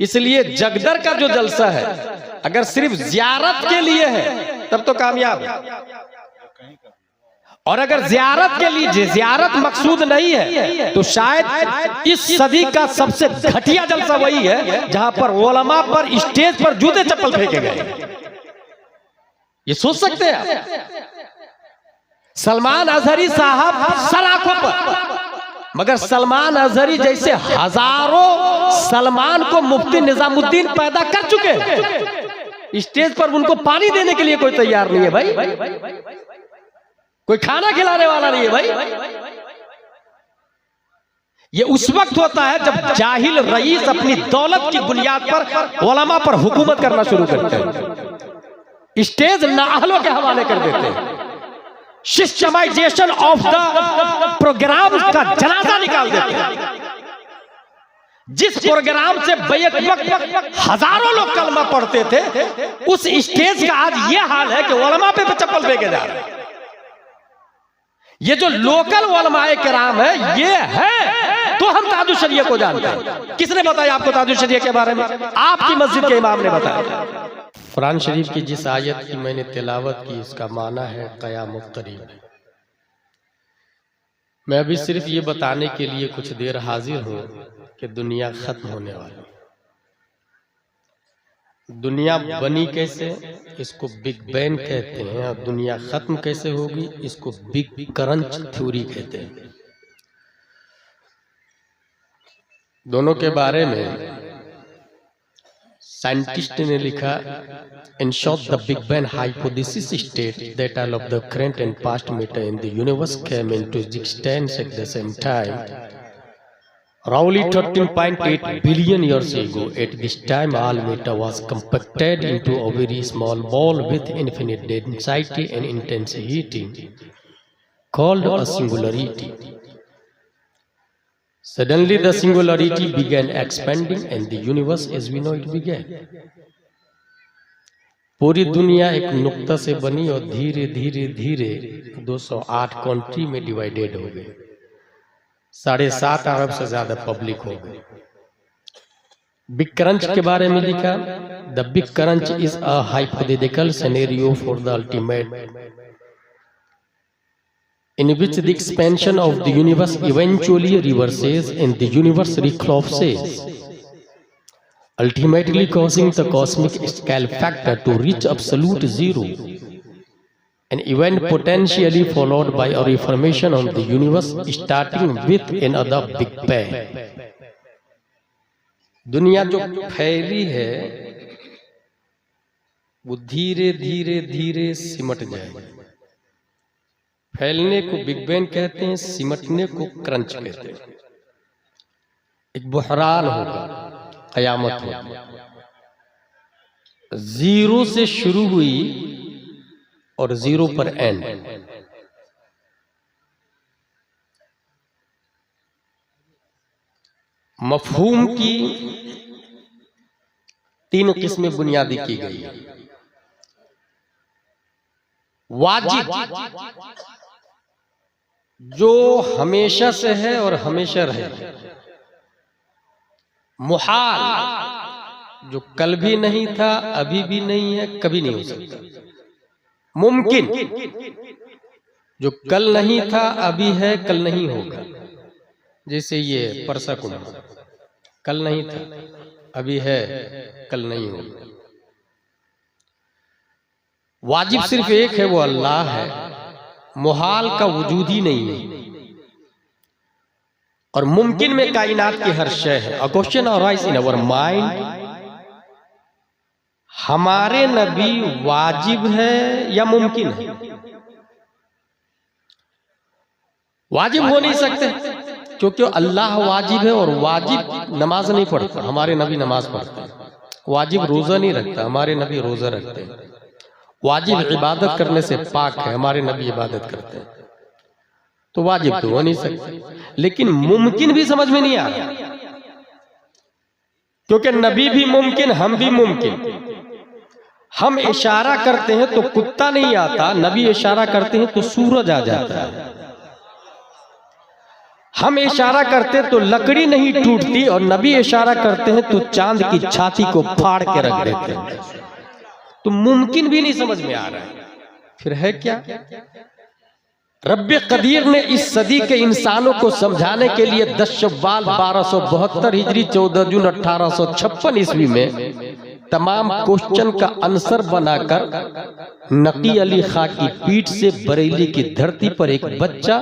इसलिए जगदर का जो जलसा है अगर सिर्फ जियारत के लिए है तब तो कामयाब है, और अगर जियारत के लिए जियारत मकसूद नहीं है तो शायद इस सदी का सबसे घटिया जलसा वही है जहां पर उलमा पर स्टेज पर जूते चप्पल फेंके गए। ये सोच सकते हैं आप? सलमान अजहरी साहब सर आंखों पर, मगर सलमान अजहरी जैसे हजारों सलमान को मुफ्ती निजामुद्दीन पैदा कर चुके हैं, स्टेज पर उनको पानी देने के लिए कोई तैयार नहीं है भाई, कोई खाना खिलाने वाला नहीं है भाई। ये उस वक्त होता है जब जाहिल रईस अपनी दौलत की बुनियाद पर उलमा पर हुकूमत करना शुरू करते हैं, स्टेज नाअहलों के हवाले कर देते हैं, सिस्टमाइजेशन ऑफ द प्रोग्राम का जनाजा निकाल देते हैं। जिस प्रोग्राम से बैक वक्त हजारों लोग कलमा पढ़ते थे, उस स्टेज का आज ये हाल है कि उलमा पे चप्पल फेंके जा रहे हैं। ये जो लोकल उलमाए किराम है ये है तो हम ताजुश शरिया को जानते हैं। किसने बताया आपको ताजुश शरिया के बारे में? आपकी मस्जिद के इमाम ने बताया। कुरान शरीफ की जिस आयत की मैंने तिलावत की उसका माना है क़यामत करीब। मैं अभी सिर्फ ये बताने के लिए कुछ देर हाजिर हूँ कि दुनिया खत्म होने वाली। दुनिया बनी कैसे, इसको बिग बैंग कहते हैं, और दुनिया खत्म कैसे होगी इसको बिग क्रंच थ्योरी कहते हैं। दोनों के बारे में साइंटिस्ट ने लिखा, in short the Big Bang hypothesis states that all of the current and past matter in the universe came into existence at the same time, roughly 13.8 billion years ago. At this time all matter was compacted into a very small ball with infinite density and intensity called a singularity. Suddenly the singularity began expanding and the universe as we know it began. पूरी दुनिया एक नुक्ता से बनी और धीरे धीरे धीरे 208 कंट्री में डिवाइडेड हो गई। 7.5 अरब से ज्यादा पब्लिक हो गई। बिग क्रंच के बारे में लिखा, the big crunch is a hypothetical scenario for the ultimate in which the expansion of the universe eventually reverses and the universe recollapses, ultimately causing the cosmic scale factor to reach absolute zero, an event potentially followed by a reformation of the universe starting with another big bang. दुनिया जो फैली है वो धीरे धीरे धीरे सिमट जाएगी। फैलने को बिग बैंग कहते हैं, सिमटने को क्रंच कहते हैं। एक बुहरान होगा, कयामत होगी। जीरो से शुरू हुई और जीरो पर एंड। मफहूम की 3 किस्में बुनियादी की गई है। वाजिब जो हमेशा से है और हमेशा रहे, मुहाल जो कल भी नहीं था, अभी भी नहीं है, कभी नहीं हो सकता, मुमकिन जो कल नहीं था, अभी है, कल नहीं होगा। जैसे ये परसा कुंभ, कल नहीं था, अभी है, कल नहीं होगा। वाजिब सिर्फ एक है, वो अल्लाह है। मुहाल का वजूद ही नहीं है, और मुमकिन में कायनात की हर शय है। A question arise in our mind, हमारे नबी वाजिब है या मुमकिन है? वाजिब हो नहीं सकते क्योंकि अल्लाह वाजिब है, और वाजिब नमाज नहीं पढ़ता, हमारे नबी नमाज पढ़ते हैं। वाजिब रोजा नहीं रखता, हमारे नबी रोजा रखते हैं। वाजिब इबादत करने से पाक है, हमारे नबी इबादत करते हैं। तो वाजिब तो हो नहीं सकते, लेकिन मुमकिन भी समझ में नहीं आ रहा, क्योंकि नबी भी मुमकिन, हम भी मुमकिन। हम इशारा करते हैं तो कुत्ता नहीं आता, नबी इशारा करते हैं तो सूरज आ जाता है। हम इशारा करते तो लकड़ी नहीं टूटती, और नबी इशारा करते हैं तो चांद की छाती को फाड़ के रख देते हैं। तो मुमकिन भी नहीं समझ में आ रहा है, फिर है क्या? रब्बे कदीर ने इस सदी के इंसानों को समझाने के लिए 10 शव्वाल 1272 हिजरी 14 जून 1856 ईस्वी में तमाम क्वेश्चन का आंसर बनाकर नकी अली खां की पीठ से बरेली की धरती पर एक बच्चा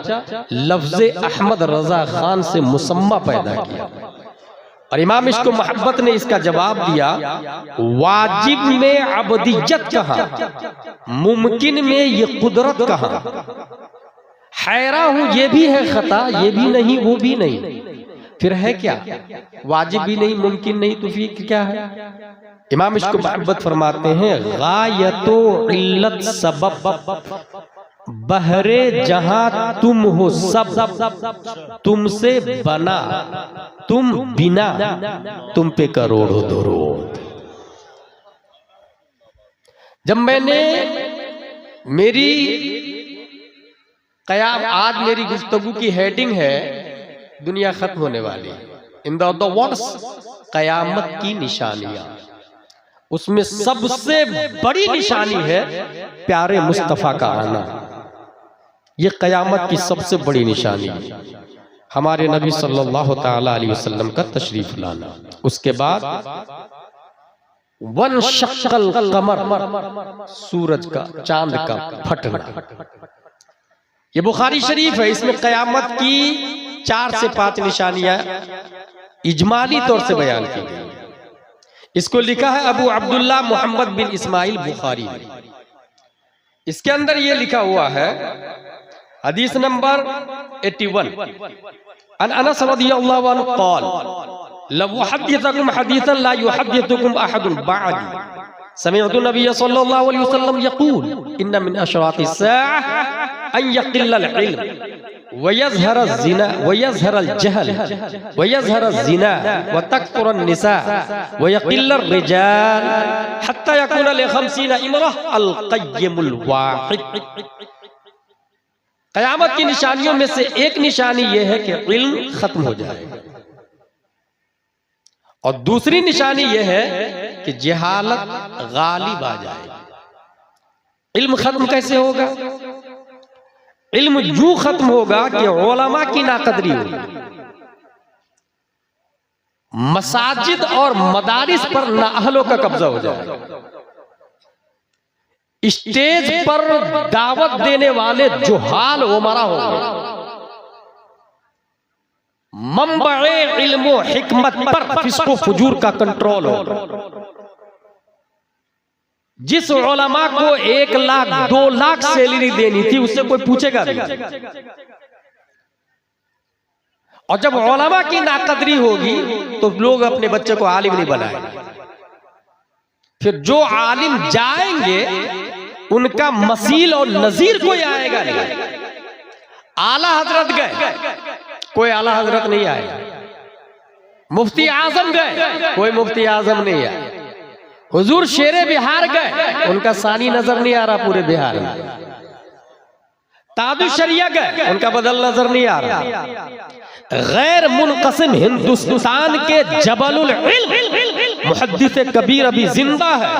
लफ्ज़े अहमद रजा खान से मुसम्मा पैदा किया, और इमाम इश्क मोहब्बत ने इसका जवाब दिया, वाजिब में अबदियत कहाँ, मुमकिन में ये कुदरत कहाँ, हैरा हूं ये भी है खता, ये भी नहीं वो भी नहीं, फिर है क्या? वाजिब भी नहीं मुमकिन नहीं तो फिर क्या है? इमाम इश्क मोहब्बत फरमाते हैं, गायतो इल्लत सबब बहरे जहां तुम हो सब, तुमसे बना तुम बिना, तुम पे करोड़ों दरूद। जब मैंने मेरी कयाम, आज मेरी गुफ्तगू की हेडिंग है दुनिया खत्म होने वाली, इन द वर्ड्स कयामत की निशानियां, उसमें सबसे बड़ी निशानी है प्यारे मुस्तफा का आना। ये कयामत की सबसे बड़ी निशानी है हमारे नबी सल्लल्लाहु ताला अलैहि वसल्लम का तशरीफ लाना। उसके बाद वन शक्कल कमर, सूरज का चांद का फटना। ये बुखारी शरीफ है, इसमें कयामत की 4 से 5 निशानियां इजमाली तौर से बयान की गई। इसको लिखा है अबू अब्दुल्ला मोहम्मद बिन इस्माइल बुखारी ने। इसके अंदर ये लिखा हुआ है, हदीस नंबर 81, अन अनस रदियल्लाहु अन्हु क़ाल लव उहद्दिथुकुम हदीसन ला युहद्दिथुकुम अहदुन बअदी समिअतु नबी सल्लल्लाहु अलैहि वसल्लम यक़ूल इन्न मिन अशरातिस साअह अन यक़िल्लल इल्म वयज़हर ज़िना वयज़हरल जहल वयज़हर ज़िना व तकथुरन निसा वयक़िल्लर रिजाल हत्ता यकून लि 50 इमरह अल क़य्यिमुल वाहिद। क़यामत की निशानियों में से एक निशानी यह है कि इल्म खत्म हो जाएगा, और दूसरी निशानी यह है कि जहालत गालिब आ जाएगी। इल्म खत्म कैसे होगा? इल्म यूं खत्म होगा कि उलमा की नाकदरी होगी, मसाजिद और मदारिस पर नाअहलों का कब्जा हो जाएगा, स्टेज पर दावत देने वाले जुहाल उमरा होंगे, मंबए इल्म और हिकमत पर फिस्को फुजूर का कंट्रोल होगा। जिस उलमा को 1 लाख 2 लाख सैलरी देनी थी उससे कोई पूछेगा नहीं, और जब उलमा की नाकदरी होगी तो लोग अपने बच्चे को आलिम नहीं बनाएंगे। फिर जो आलिम जाएंगे उनका मसील और नजीर कोई आएगा नहीं। आला हजरत गए, कोई आला हजरत नहीं आया। मुफ्ती आजम गए, कोई मुफ्ती आजम नहीं आया। हुजूर शेरे बिहार गए, उनका सानी नजर नहीं आ रहा पूरे बिहार में। तादु शरिया गए, उनका बदल नजर नहीं आ रहा। गैर मुनक़सिम हिंदुस्तान के जबलुल इल्म मुहद्दिस कबीर अभी जिंदा है,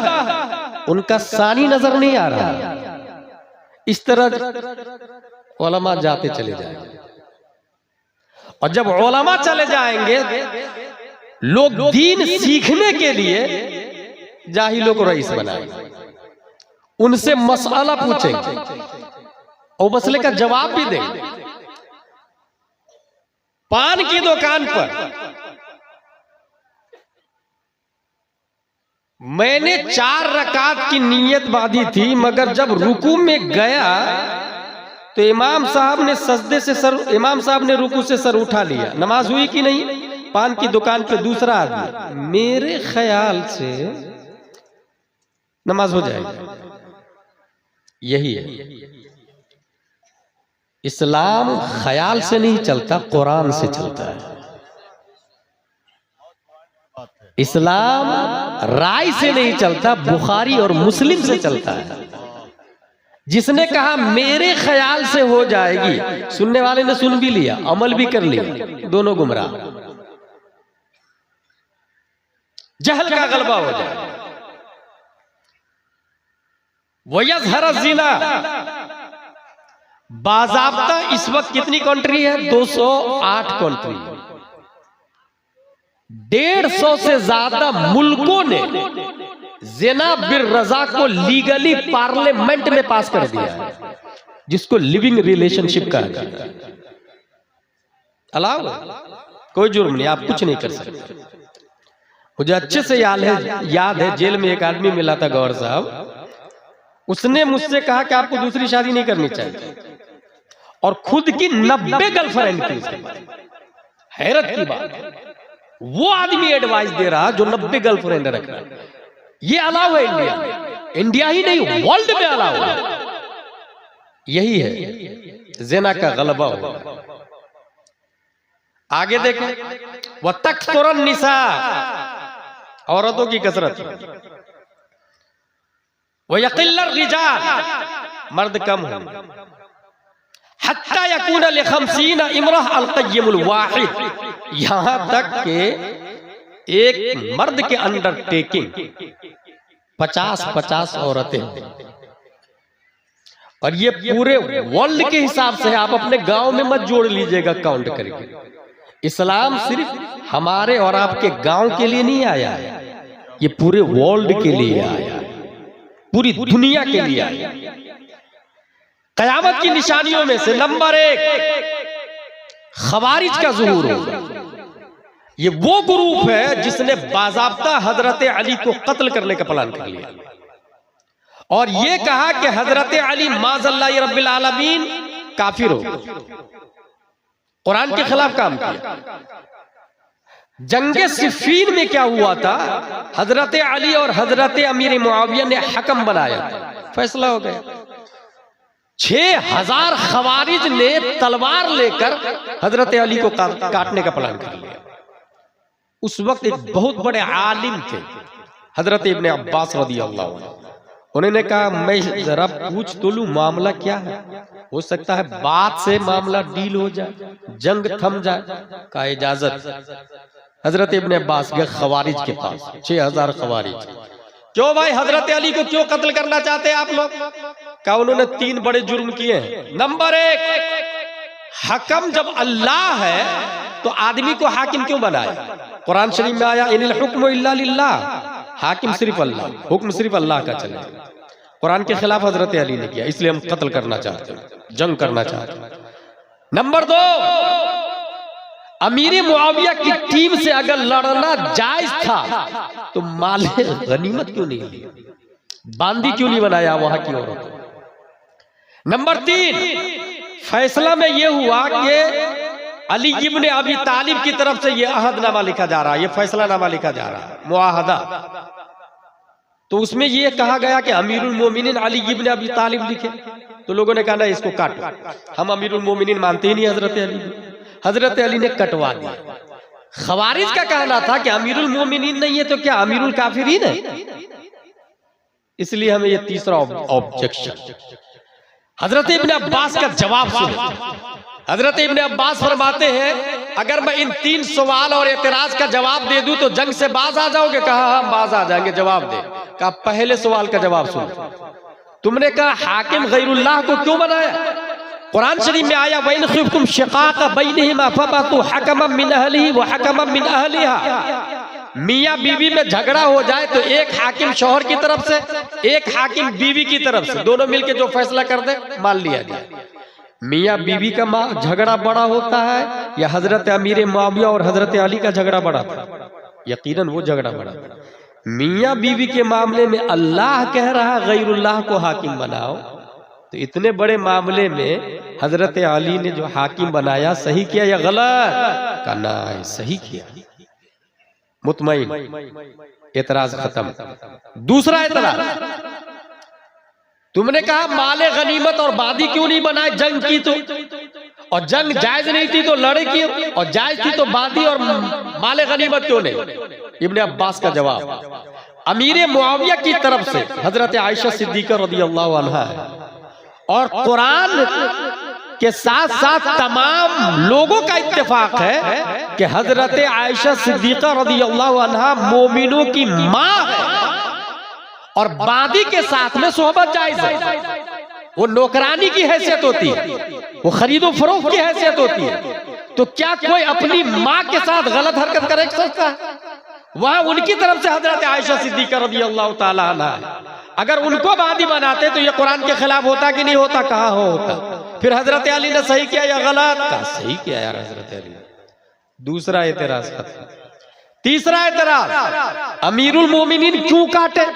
उनका सानी नजर नहीं आ रहा। इस तरह उलमा जाते चले जाएंगे, और जब उलमा चले जाएंगे लोग दीन सीखने के लिए जाहिलों को रईस बनाएंगे, उनसे मसला पूछेंगे और मसले का जवाब भी देंगे। पान की दुकान पर मैंने 4 रकात की नीयत बांधी थी, मगर जब रुकू में गया तो इमाम साहब ने सजदे से इमाम साहब ने रुकू से सर उठा लिया। नमाज हुई कि नहीं? पान की दुकान पे दूसरा आदमी, मेरे ख्याल से नमाज हो जाएगी। यही है इस्लाम, ख्याल से नहीं चलता, कुरान से चलता है। इस्लाम राय से नहीं चलता, बुखारी और मुस्लिम से चलता है। जिसने कहा मेरे ख्याल से हो जाएगी, सुनने वाले ने सुन भी लिया, अमल भी कर लिया, दोनों गुमराह। जहल का गलबा हो जाए। वयज़हर ज़िना, बाज़ाब्ता इस वक्त कितनी कंट्री है? 208 कंट्री। 150 से ज्यादा मुल्कों ने ज़िना बिर रज़ा को लीगली पार्लियामेंट में पास कर दिया है, जिसको लिविंग रिलेशनशिप कहा जाता है। अलाउ, कोई जुर्म नहीं, आप कुछ नहीं कर सकते। मुझे अच्छे से याद है जेल में एक आदमी मिला था, गौर साहब, उसने मुझसे कहा कि आपको दूसरी शादी नहीं करनी चाहिए, और खुद की 90 गर्लफ्रेंड थी। हैरत की बात, वो आदमी एडवाइस दे रहा जो 90 गर्लफ्रेंड रख रहा है। ये अलाउ है इंडिया में, इंडिया ही नहीं वर्ल्ड में अलाउ है। यही है ज़िना का गलबा हुआ। आगे देखें, वह तकसुरन निसा, औरतों की कसरत, वह यक़िल्लर रिजाल, मर्द कम हो, हत्ता यकून लिखमसीन इमरह अल-क़य्यमुल वाहिद, यहां तक के एक मर्द के अंडरटेकिंग 50-50 औरतें, और ये पूरे वर्ल्ड के हिसाब से है। आप अपने गांव में मत जोड़ लीजिएगा काउंट करके। इस्लाम सिर्फ हमारे और आपके गांव के लिए नहीं आया है, ये पूरे वर्ल्ड के लिए आया, पूरी दुनिया के लिए आया। क़यामत की निशानियों में से नंबर 1 खवारिज का ज़ुहूर होगा। ये वो ग्रुप है जिसने बाज़ाब्ता हजरत अली को कत्ल करने का प्लान कर लिया, और ये कहा कि हजरत अली माज़ल्लाहि रब्बिल आलमीन काफिर हो, कुरान के खिलाफ काम किया। जंगे सिफ़ीन में क्या हुआ था? हजरत अली और हजरत अमीर मुआविया ने हकम बनाया, फैसला हो गया। 6000 खवारिज ने तलवार लेकर हजरत अली को काटने का प्लान कर लिया। उस वक्त एक बहुत बड़े आलिम थे हजरत इब्ने अब्बास रज़ियल्लाहु अन्हु, उन्होंने कहा मैं जरा पूछ तो लूं मामला क्या है, हो सकता है बात से मामला डील हो जाए, जंग थम जाए। का इजाजत। हजरत इब्ने अब्बास गए खवारिज के पास, 6000 खवारिज। क्यों भाई हजरत अली को क्यों कत्ल करना चाहते हैं आप लोग? क्या उन्होंने 3 बड़े जुर्म किए हैं। नंबर 1, हकम जब अल्लाह है तो आदमी को हाकिम क्यों बनाया? कुरान शरीफ में आया इनिल हुक्मु इल्ला लिल्लाह, हाकिम सिर्फ अल्लाह, हुक्म सिर्फ अल्लाह का चले। कुरान के खिलाफ हजरत अली ने किया, इसलिए हम कत्ल करना चाहते हैं, जंग करना चाहते हैं। नंबर 2, अमीर मुआविया की टीम से अगर लड़ना जायज था तो माले गनीमत क्यों नहीं लिया, बांदी क्यों नहीं बनाया वहां की औरतों। नंबर 3, फैसला में यह हुआ कि अली इब्ने अबी तालिब की तरफ से यह अहदनामा लिखा जा रहा है, यह फैसलानामा लिखा जा रहा है, मुआहदा। तो उसमें यह कहा गया कि अमीरुल मोमिनीन अली इब्ने अबी तालिब लिखे। तो लोगों ने कहा ना इसको काटो, हम अमीरुल मोमिनीन मानते ही नहीं हजरत अली। हजरत अली ने कटवा दिया। खवारिज का कहना था कि अमीरुल मोमिनीन नहीं है तो क्या अमीरुल काफिरीन है। इसलिए हमें यह तीसरा ऑब्जेक्शन। हजरत इब्ने अब्बास का जवाब सुनो। हजरत इब्ने अब्बास फरमाते हैं अगर मैं इन 3 सवाल और एतराज का जवाब दे दूं तो जंग से बाज आ जाओगे? कहा हम बाज आ जाएंगे, जवाब दे। कहा पहले सवाल का जवाब सुनो, तुमने कहा हाकिम गैरुल्लाह को क्यों बनाया? कुरान शरीफ में आया वइन खिफ्तुम शिकाक बैनहिमा फबतु हकमम मिन अहलिही व हकमम मिन अहलिहा। मियाँ बीवी में झगड़ा हो जाए तो एक हाकिम शौहर की तरफ से, एक हाकिम बीवी की तरफ से, दोनों मिलकर जो फैसला कर दे मान लिया जाए। मियाँ बीवी का झगड़ा बड़ा होता है या हजरत अमीर मुआविया और हजरत अली का झगड़ा बड़ा था? यकीनन वो झगड़ा बड़ा था। मियाँ बीवी के मामले में अल्लाह कह रहा है गैरुल्लाह को हाकिम बनाओ, तो इतने बड़े मामले में हजरत अली ने जो हाकिम बनाया सही किया या गलत? का ना सही किया। मुतमईन, एतराज खत्म। दूसरा एतराज, तुमने कहा माले गनीमत और बादी क्यों नहीं बनाए जंग की? तो और जंग जायज नहीं थी तो लड़े क्यों, और जायज थी तो बादी और माले गनीमत क्यों नहीं? इब्ने अब्बास का जवाब अमीर मुआविया की तरफ से हजरत आयशा सिद्दीका रज़ियल्लाहु अन्हा है, और कुरान के साथ साथ तमाम लोगों का इत्तेफाक है कि हजरत आयशा सिद्दीका रज़ियल्लाहु अन्हा मोमिनों की माँ है और बादी के साथ में सोहबत जायज है। वो नौकरानी की हैसियत होती है, वो खरीदो फरोख्त की हैसियत होती है। तो क्या कोई अपनी माँ के साथ गलत हरकत करे सकता है? वहां उनकी तरफ से हजरत आयशा सिद्दीका रज़ियल्लाहु ताला अन्हा है। अगर उनको बादी बनाते तो ये कुरान के खिलाफ होता कि नहीं होता? कहाँ होता? फिर हजरत अली ने सही किया या गलत? कहा सही किया यार हजरत अली। दूसरा एतराज खत्म। तीसरा एतराज, अमीरुल मोमिनीन क्यों काटे?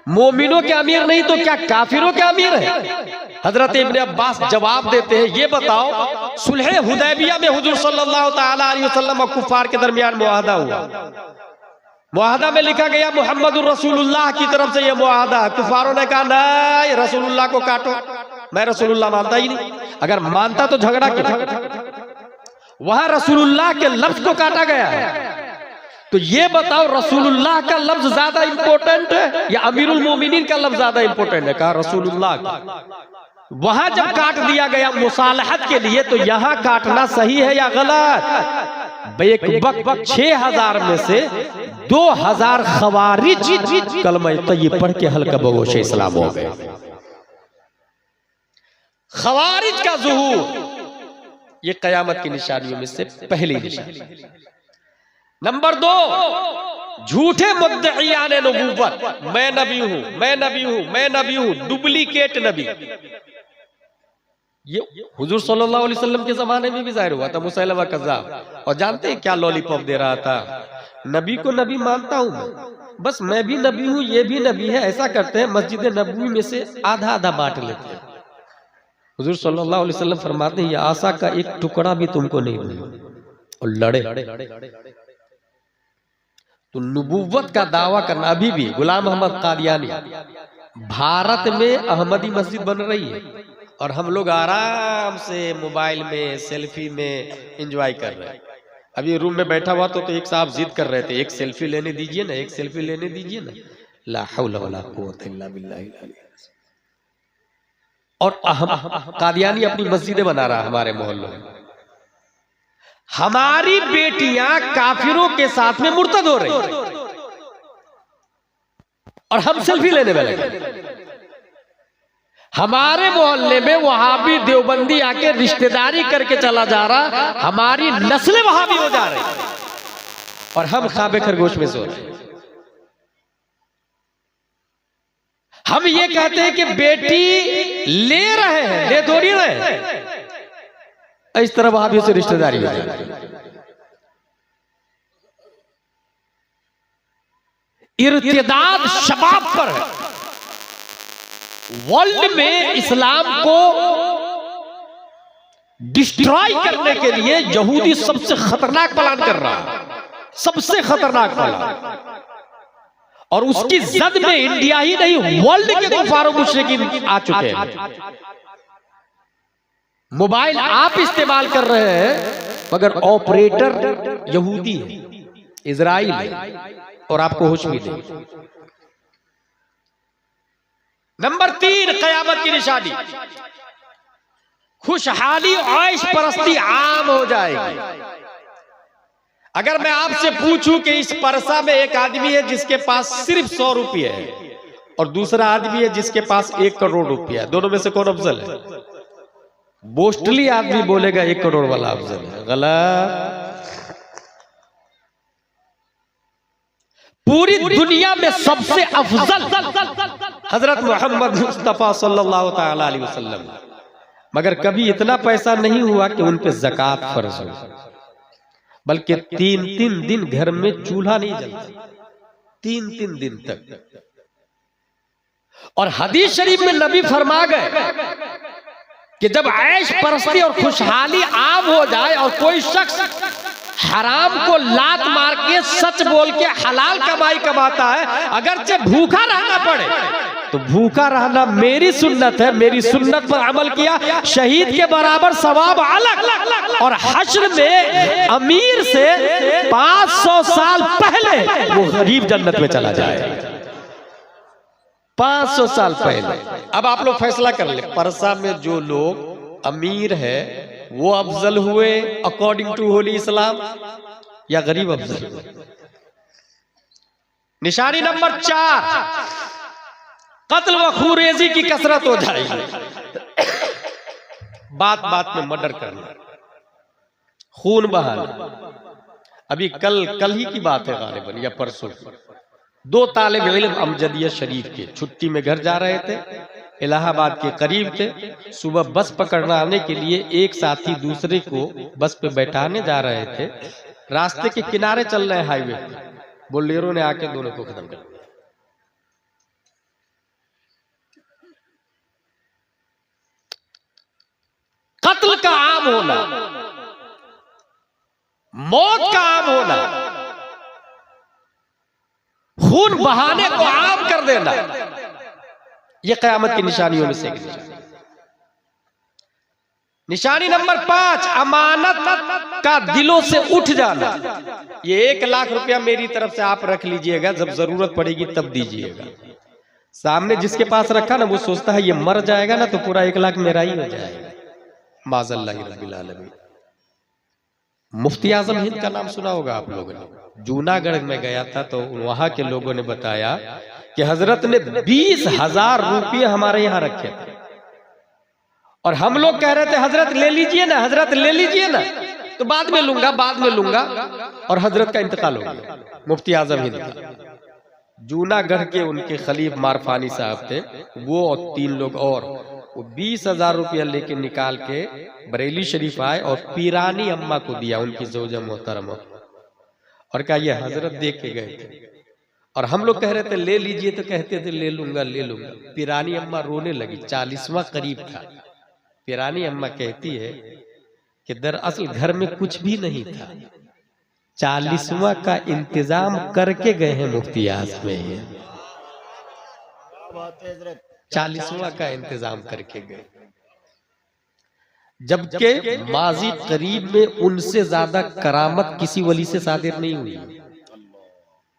मोमिनों के अमीर नहीं तो क्या काफिरों के अमीर है? हजरत इब्ने अब्बास जवाब देते हैं, ये बताओ सुलह हुदैबिया में हुजूर सल्लल्लाहु ताला अलैहि वसल्लम और कुफार के दरमियान मुआहदा हुआ। मुआहदा में लिखा गया मोहम्मदुर रसूलुल्लाह की तरफ से ये मुआहदा। कुफारों ने कहा नहीं, रसूलुल्लाह को काटो। मैं रसूलुल्लाह मानता ही नहीं। अगर मानता तो झगड़ा क्यों? वहां रसूलुल्लाह के लफ्ज को काटा गया है। तो ये बताओ रसूलुल्लाह का लफ्ज ज्यादा इंपॉर्टेंट है या अमीरुल मोमिनीन का लफ्ज ज्यादा इंपॉर्टेंट है? कहा रसूलुल्लाह का। वहां जब काट दिया गया मुसालहत के लिए तो यहां काटना सही है या गलत? एक वक्त 6000 में से 2000 खवारिज कलमा तय्यब पढ़ के हल्का बगोश इस्लाम हो गए। खवारिज का ज़ुहूर ये कयामत की निशानियों में से पहली निशानी। नंबर 2, झूठे मुद्दईयान नबूवत, मैं नबी हूं, मैं नबी हूं, मैं नबी हूं, डुप्लीकेट नबी। ये हुजूर सल्लल्लाहु अलैहि वसल्लम के जमाने में भी जाहिर हुआ था। मुसैलमा कज़्ज़ाब, और जानते हैं क्या लॉलीपॉप दे रहा था? नबी को नबी मानता हूं मैं, बस मैं भी नबी हूं, ये भी नबी है। ऐसा करते हैं मस्जिद नबवी में से आधा आधा बांट लेते हैं। हुजूर सल्लल्लाहु अलैहि वसल्लम फरमाते हैं ये आसा का एक टुकड़ा भी तुमको नहीं दूंगा। और लड़े। तो नबूवत का दावा करना, अभी भी गुलाम अहमद कादियानी भारत में अहमदी मस्जिद बन रही है और हम लोग आराम से मोबाइल में सेल्फी में एंजॉय कर रहे हैं। अभी रूम में बैठा हुआ तो एक साहब जिद कर रहे थे, एक सेल्फी लेने दीजिए ना, एक सेल्फी लेने दीजिए ना। ला हौला वला कुव्वता इल्ला बिल्लाह। और कादियानी अपनी मस्जिदें बना रहा हमारे मोहल्लों में। हमारी बेटियां काफिरों के साथ में मुर्तद हो रही और हम सेल्फी लेने में लगे। हमारे मोहल्ले में वहाबी देवबंदी आके रिश्तेदारी करके चला जा रहा, हमारी नस्लें वहाबी हो जा रही और हम खाबे खरगोश में सो रहे। हम ये कहते हैं कि बेटी ले रहे हैं, ले थोड़ी रहे हैं। इस तरह वहाबियों से रिश्तेदारी हो जाती है। इर्तिदाद शबाब पर है। वर्ल्ड में इस्लाम को डिस्ट्रॉय करने के लिए यहूदी सबसे खतरनाक प्लान कर रहा है, सबसे खतरनाक प्लान। और उसकी जद में इंडिया ही नहीं वर्ल्ड के कुफार मुशरिकीन आ चुके हैं। मोबाइल आप इस्तेमाल कर रहे हैं मगर ऑपरेटर यहूदी है, इजराइल है और आपको होश भी नहीं। नंबर 3, कयामत की निशानी, खुशहाली ऐश परस्ती आम हो जाएगी। अगर मैं आपसे पूछूं कि इस परसा में एक आदमी है जिसके पास सिर्फ 100 रुपये है और दूसरा आदमी है जिसके पास 1 करोड़ रुपया, दोनों में से कौन अफजल है? बोस्टली आदमी बोलेगा 1 करोड़ वाला अफजल है। गलत। पूरी दुनिया में सबसे अफजल हजरत मोहम्मद मुस्तफा सल्लल्लाहु ताला अलैहि वसल्लम, मगर कभी इतना पैसा नहीं हुआ कि उन पे ज़कात फर्ज हो, बल्कि 3-3 दिन घर में चूल्हा नहीं जलता, 3-3 दिन तक। और हदीस शरीफ में नबी फरमा गए कि जब ऐश परस्ती और खुशहाली आम हो जाए और कोई शख्स हराम को लात मार के सच बोल के हलाल कमाई कमाता है, अगरचे भूखा रहना पड़े तो भूखा रहना मेरी सुन्नत है, मेरी सुन्नत पर अमल किया शहीद के बराबर सवाब अलग। और हश्र में अमीर से 500 साल पहले वो गरीब जन्नत में चला जाए, 500 साल पहले। अब आप लोग फैसला कर ले, परसा में जो लोग अमीर है वो अफजल हुए अकॉर्डिंग टू होली इस्लाम या गरीब अफजल हुए? निशानी नंबर 4, कत्ल व खूरेजी की कसरत हो जाएगी। बात बात में मर्डर करना, खून बहाना। अभी कल ही की बात है गालिबन या परसों की, 2 तालिब इल्म अमजदिया शरीफ के छुट्टी में घर जा रहे थे, इलाहाबाद के करीब थे। सुबह बस पकड़ना आने के लिए एक साथी दूसरे को बस पे बैठाने जा रहे थे। रास्ते के किनारे चल रहे हाईवे पे बोलेरो ने आके दोनों को खत्म कर दिया। कत्ल का आम होना, मौत का आम होना, खून बहाने को आम कर देना, यह कयामत की निशानियों में से एक निशानी। निशानी नंबर 5, अमानत का दिलों से उठ जाना। ये 1 लाख रुपया मेरी तरफ से आप रख लीजिएगा, जब जरूरत पड़ेगी तब दीजिएगा। सामने जिसके पास रखा ना वो सोचता है ये मर जाएगा ना तो पूरा 1 लाख मेरा ही हो जाएगा। माज़ल्लाहि रब्बिल आलमीन। मुफ्ती आजम हिंद का नाम सुना होगा आप लोगों ने। जूनागढ़ में गया था तो वहां के लोगों ने बताया कि हजरत ने 20,000 रुपये हमारे यहाँ रखे थे और हम लोग कह रहे थे हजरत ले लीजिए ना, हजरत ले लीजिए ना, तो बाद में लूंगा, बाद में लूंगा, और हजरत का इंतकाल हो गया। मुफ्ती आजम हिंद का जूनागढ़ के उनके खलीफ मारफानी साहब थे, वो और 3 लोग और, वो 20,000 रुपया लेके निकाल के बरेली शरीफ आए और पीरानी अम्मा को दिया, उनकी ज़ौजा मोहतरमा, और कहा ये हजरत दे के गए थे। और हम लोग कह रहे थे ले लीजिए, तो कहते थे ले लूंगा ले लूंगा। पीरानी अम्मा रोने लगी, 40वां करीब था। पीरानी अम्मा कहती है कि दरअसल घर में कुछ भी नहीं था, 40वां का इंतजाम करके गए हैं मुफ्ती आजम में, 40वां का इंतजाम करके गए। जबकि माजी करीब में उनसे ज्यादा करामत किसी वली से सादिर नहीं हुई।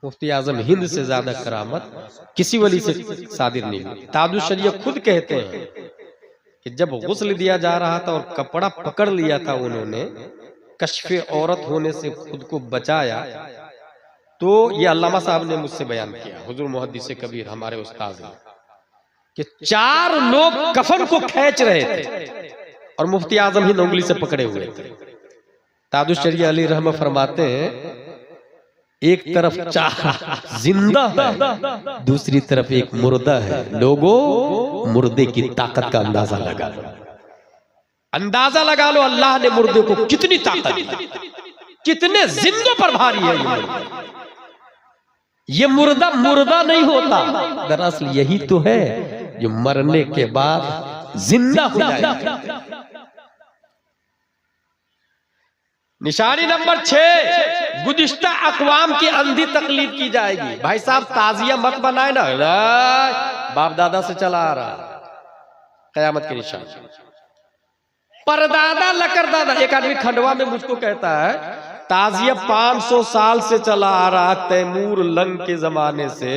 मुफ्ती आजम हिंद से ज्यादा करामत किसी वली से सादिर नहीं हुई। ताजुश शरीयह खुद कहते हैं कि जब गुस्ल दिया जा रहा था और कपड़ा पकड़ लिया था उन्होंने, कश्फे औरत होने से खुद को बचाया, तो ये अल्लामा साहब ने मुझसे बयान किया, हुजूर मुहद्दिस कबीर हमारे उस्ताद ने, कि 4 लोग कफन को खींच रहे थे और मुफ्ती आजम हिंद उंगली से पकड़े हुए थे। ताजुश शरीयह अली रहमत फरमाते हैं एक तरफ 4 जिंदा है, दूसरी तरफ एक मुर्दा है। लोगों मुर्दे की ताकत का अंदाजा लगा लो, अंदाजा लगा लो अल्लाह ने मुर्दे को कितनी ताकत दी, कितने जिंदों पर भारी है ये मुर्दा मुर्दा नहीं होता, दरअसल यही तो है जो मरने के बाद जिंदा हो जाएगा। निशानी नंबर 6, गुज़िश्ता अक़वाम की अंधी तकलीद की जाएगी। भाई साहब ताजिया मत बनाए ना, बाप दादा से चला आ रहा, कयामत के निशान। परदादा लकरदादा, एक आदमी खंडवा में मुझको कहता है ताजिया 500 साल से चला आ रहा, तैमूर लंग के जमाने से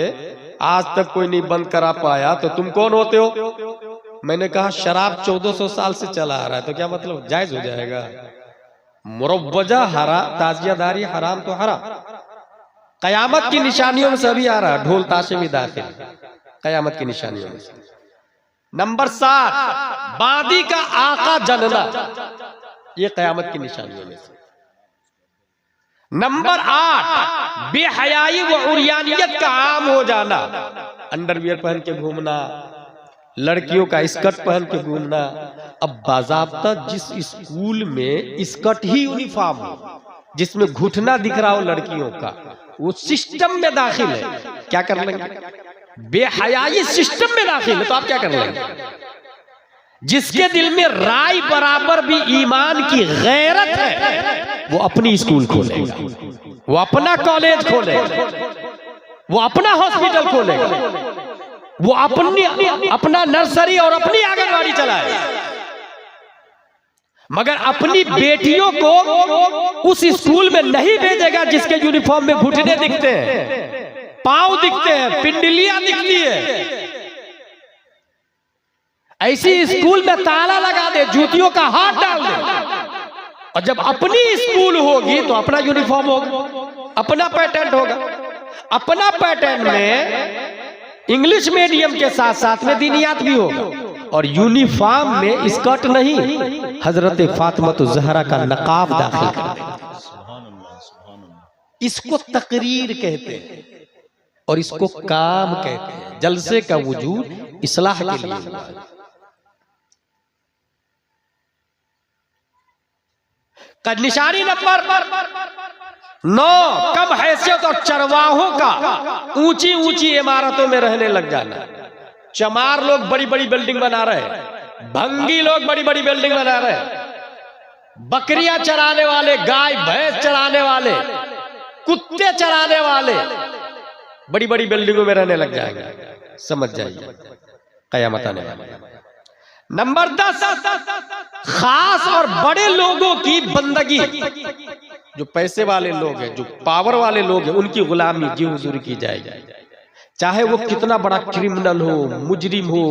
आज तक कोई नहीं बंद करा पाया, तो तुम कौन होते हो? मैंने कहा शराब 1400 साल से चला आ रहा है, तो क्या मतलब जायज हो जाएगा? मुरव्वजा हरा, ताजियादारी हराम तो हराम। कयामत की निशानियों में से अभी आ रहा, ढोल ताशे भी दाखिल, कयामत की निशानियों में से। नंबर 7, बादी का आका जनना, ये कयामत की निशानियों में से। नंबर 8, बेहयाई व उरियानियत का आम हो जाना, अंडरवियर पहन के घूमना, लड़कियों का स्कर्ट पहन के घूमना। अब बाज़ाब्ता जिस स्कूल में स्कर्ट ही यूनिफॉर्म हो, जिसमें घुटना दिख रहा हो लड़कियों का, वो सिस्टम में दाखिल है, क्या कर लेंगे? बेहयाई सिस्टम में दाखिल है तो आप क्या कर लेंगे? जिसके दिल में राय बराबर भी ईमान की गैरत है, वो अपनी स्कूल खोलेगा, वो अपना कॉलेज खोलेगा, वो अपना हॉस्पिटल खोलेगा, वो अपना नर्सरी और अपनी आंगनबाड़ी चलाएगा। मगर अपनी बेटियों को उस स्कूल में नहीं भेजेगा जिसके यूनिफॉर्म में घुटने दिखते हैं, पांव दिखते हैं, पिंडलियां दिखती है। ऐसी स्कूल में ताला लगा दे, जूतियों का हाथ डाल दे। और जब अपनी स्कूल होगी तो अपना यूनिफॉर्म होगा, अपना पैटर्न होगा। अपना पैटर्न में इंग्लिश मीडियम के साथ साथ में दीनियात भी होगा। और यूनिफॉर्म में स्कर्ट नहीं, हजरत फातिमा ज़हरा का नकाब दाखिल कर देंगे। इसको तकरीर कहते हैं और इसको काम कहते हैं। जलसे का वजूद इस्लाह के लिए हुआ है। निशानी नंबर 9, कम हैसियत और चरवाहों का ऊंची ऊंची इमारतों में रहने लग जाना। चमार लोग बड़ी बड़ी बिल्डिंग बना रहे हैं, भंगी लोग बड़ी बड़ी बिल्डिंग बना रहे हैं, बकरियां चराने वाले, गाय भैंस चराने वाले, कुत्ते चराने वाले बड़ी बड़ी बिल्डिंगों में रहने लग जाएंगे। समझ जाइए कयामत आने वाली। नंबर 10, खास और बड़े लोगों की बंदगी। जो पैसे वाले लोग हैं, जो पावर वाले लोग हैं, उनकी गुलामी जी हुजूर की जाएगी, चाहे वो कितना बड़ा क्रिमिनल हो, मुजरिम हो,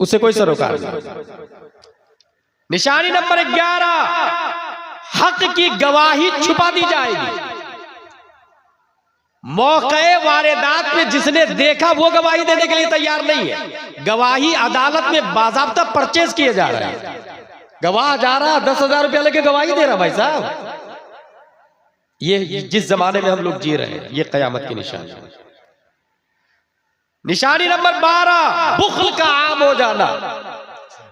उसे कोई सरोकार नहीं। निशानी नंबर 11, हक की गवाही छुपा दी जाएगी। मौके वारदात में जिसने देखा वो गवाही देने के लिए तैयार नहीं है। गवाही अदालत में बाज़ाब्ता परचेज किए जा रहे हैं। गवाह जा रहा 10,000 रुपया लेके गवाही दे रहा। भाई साहब, ये जिस जमाने में हम लोग जी रहे हैं, ये कयामत की निशानी। निशानी नंबर 12, बुख्ल का आम हो जाना।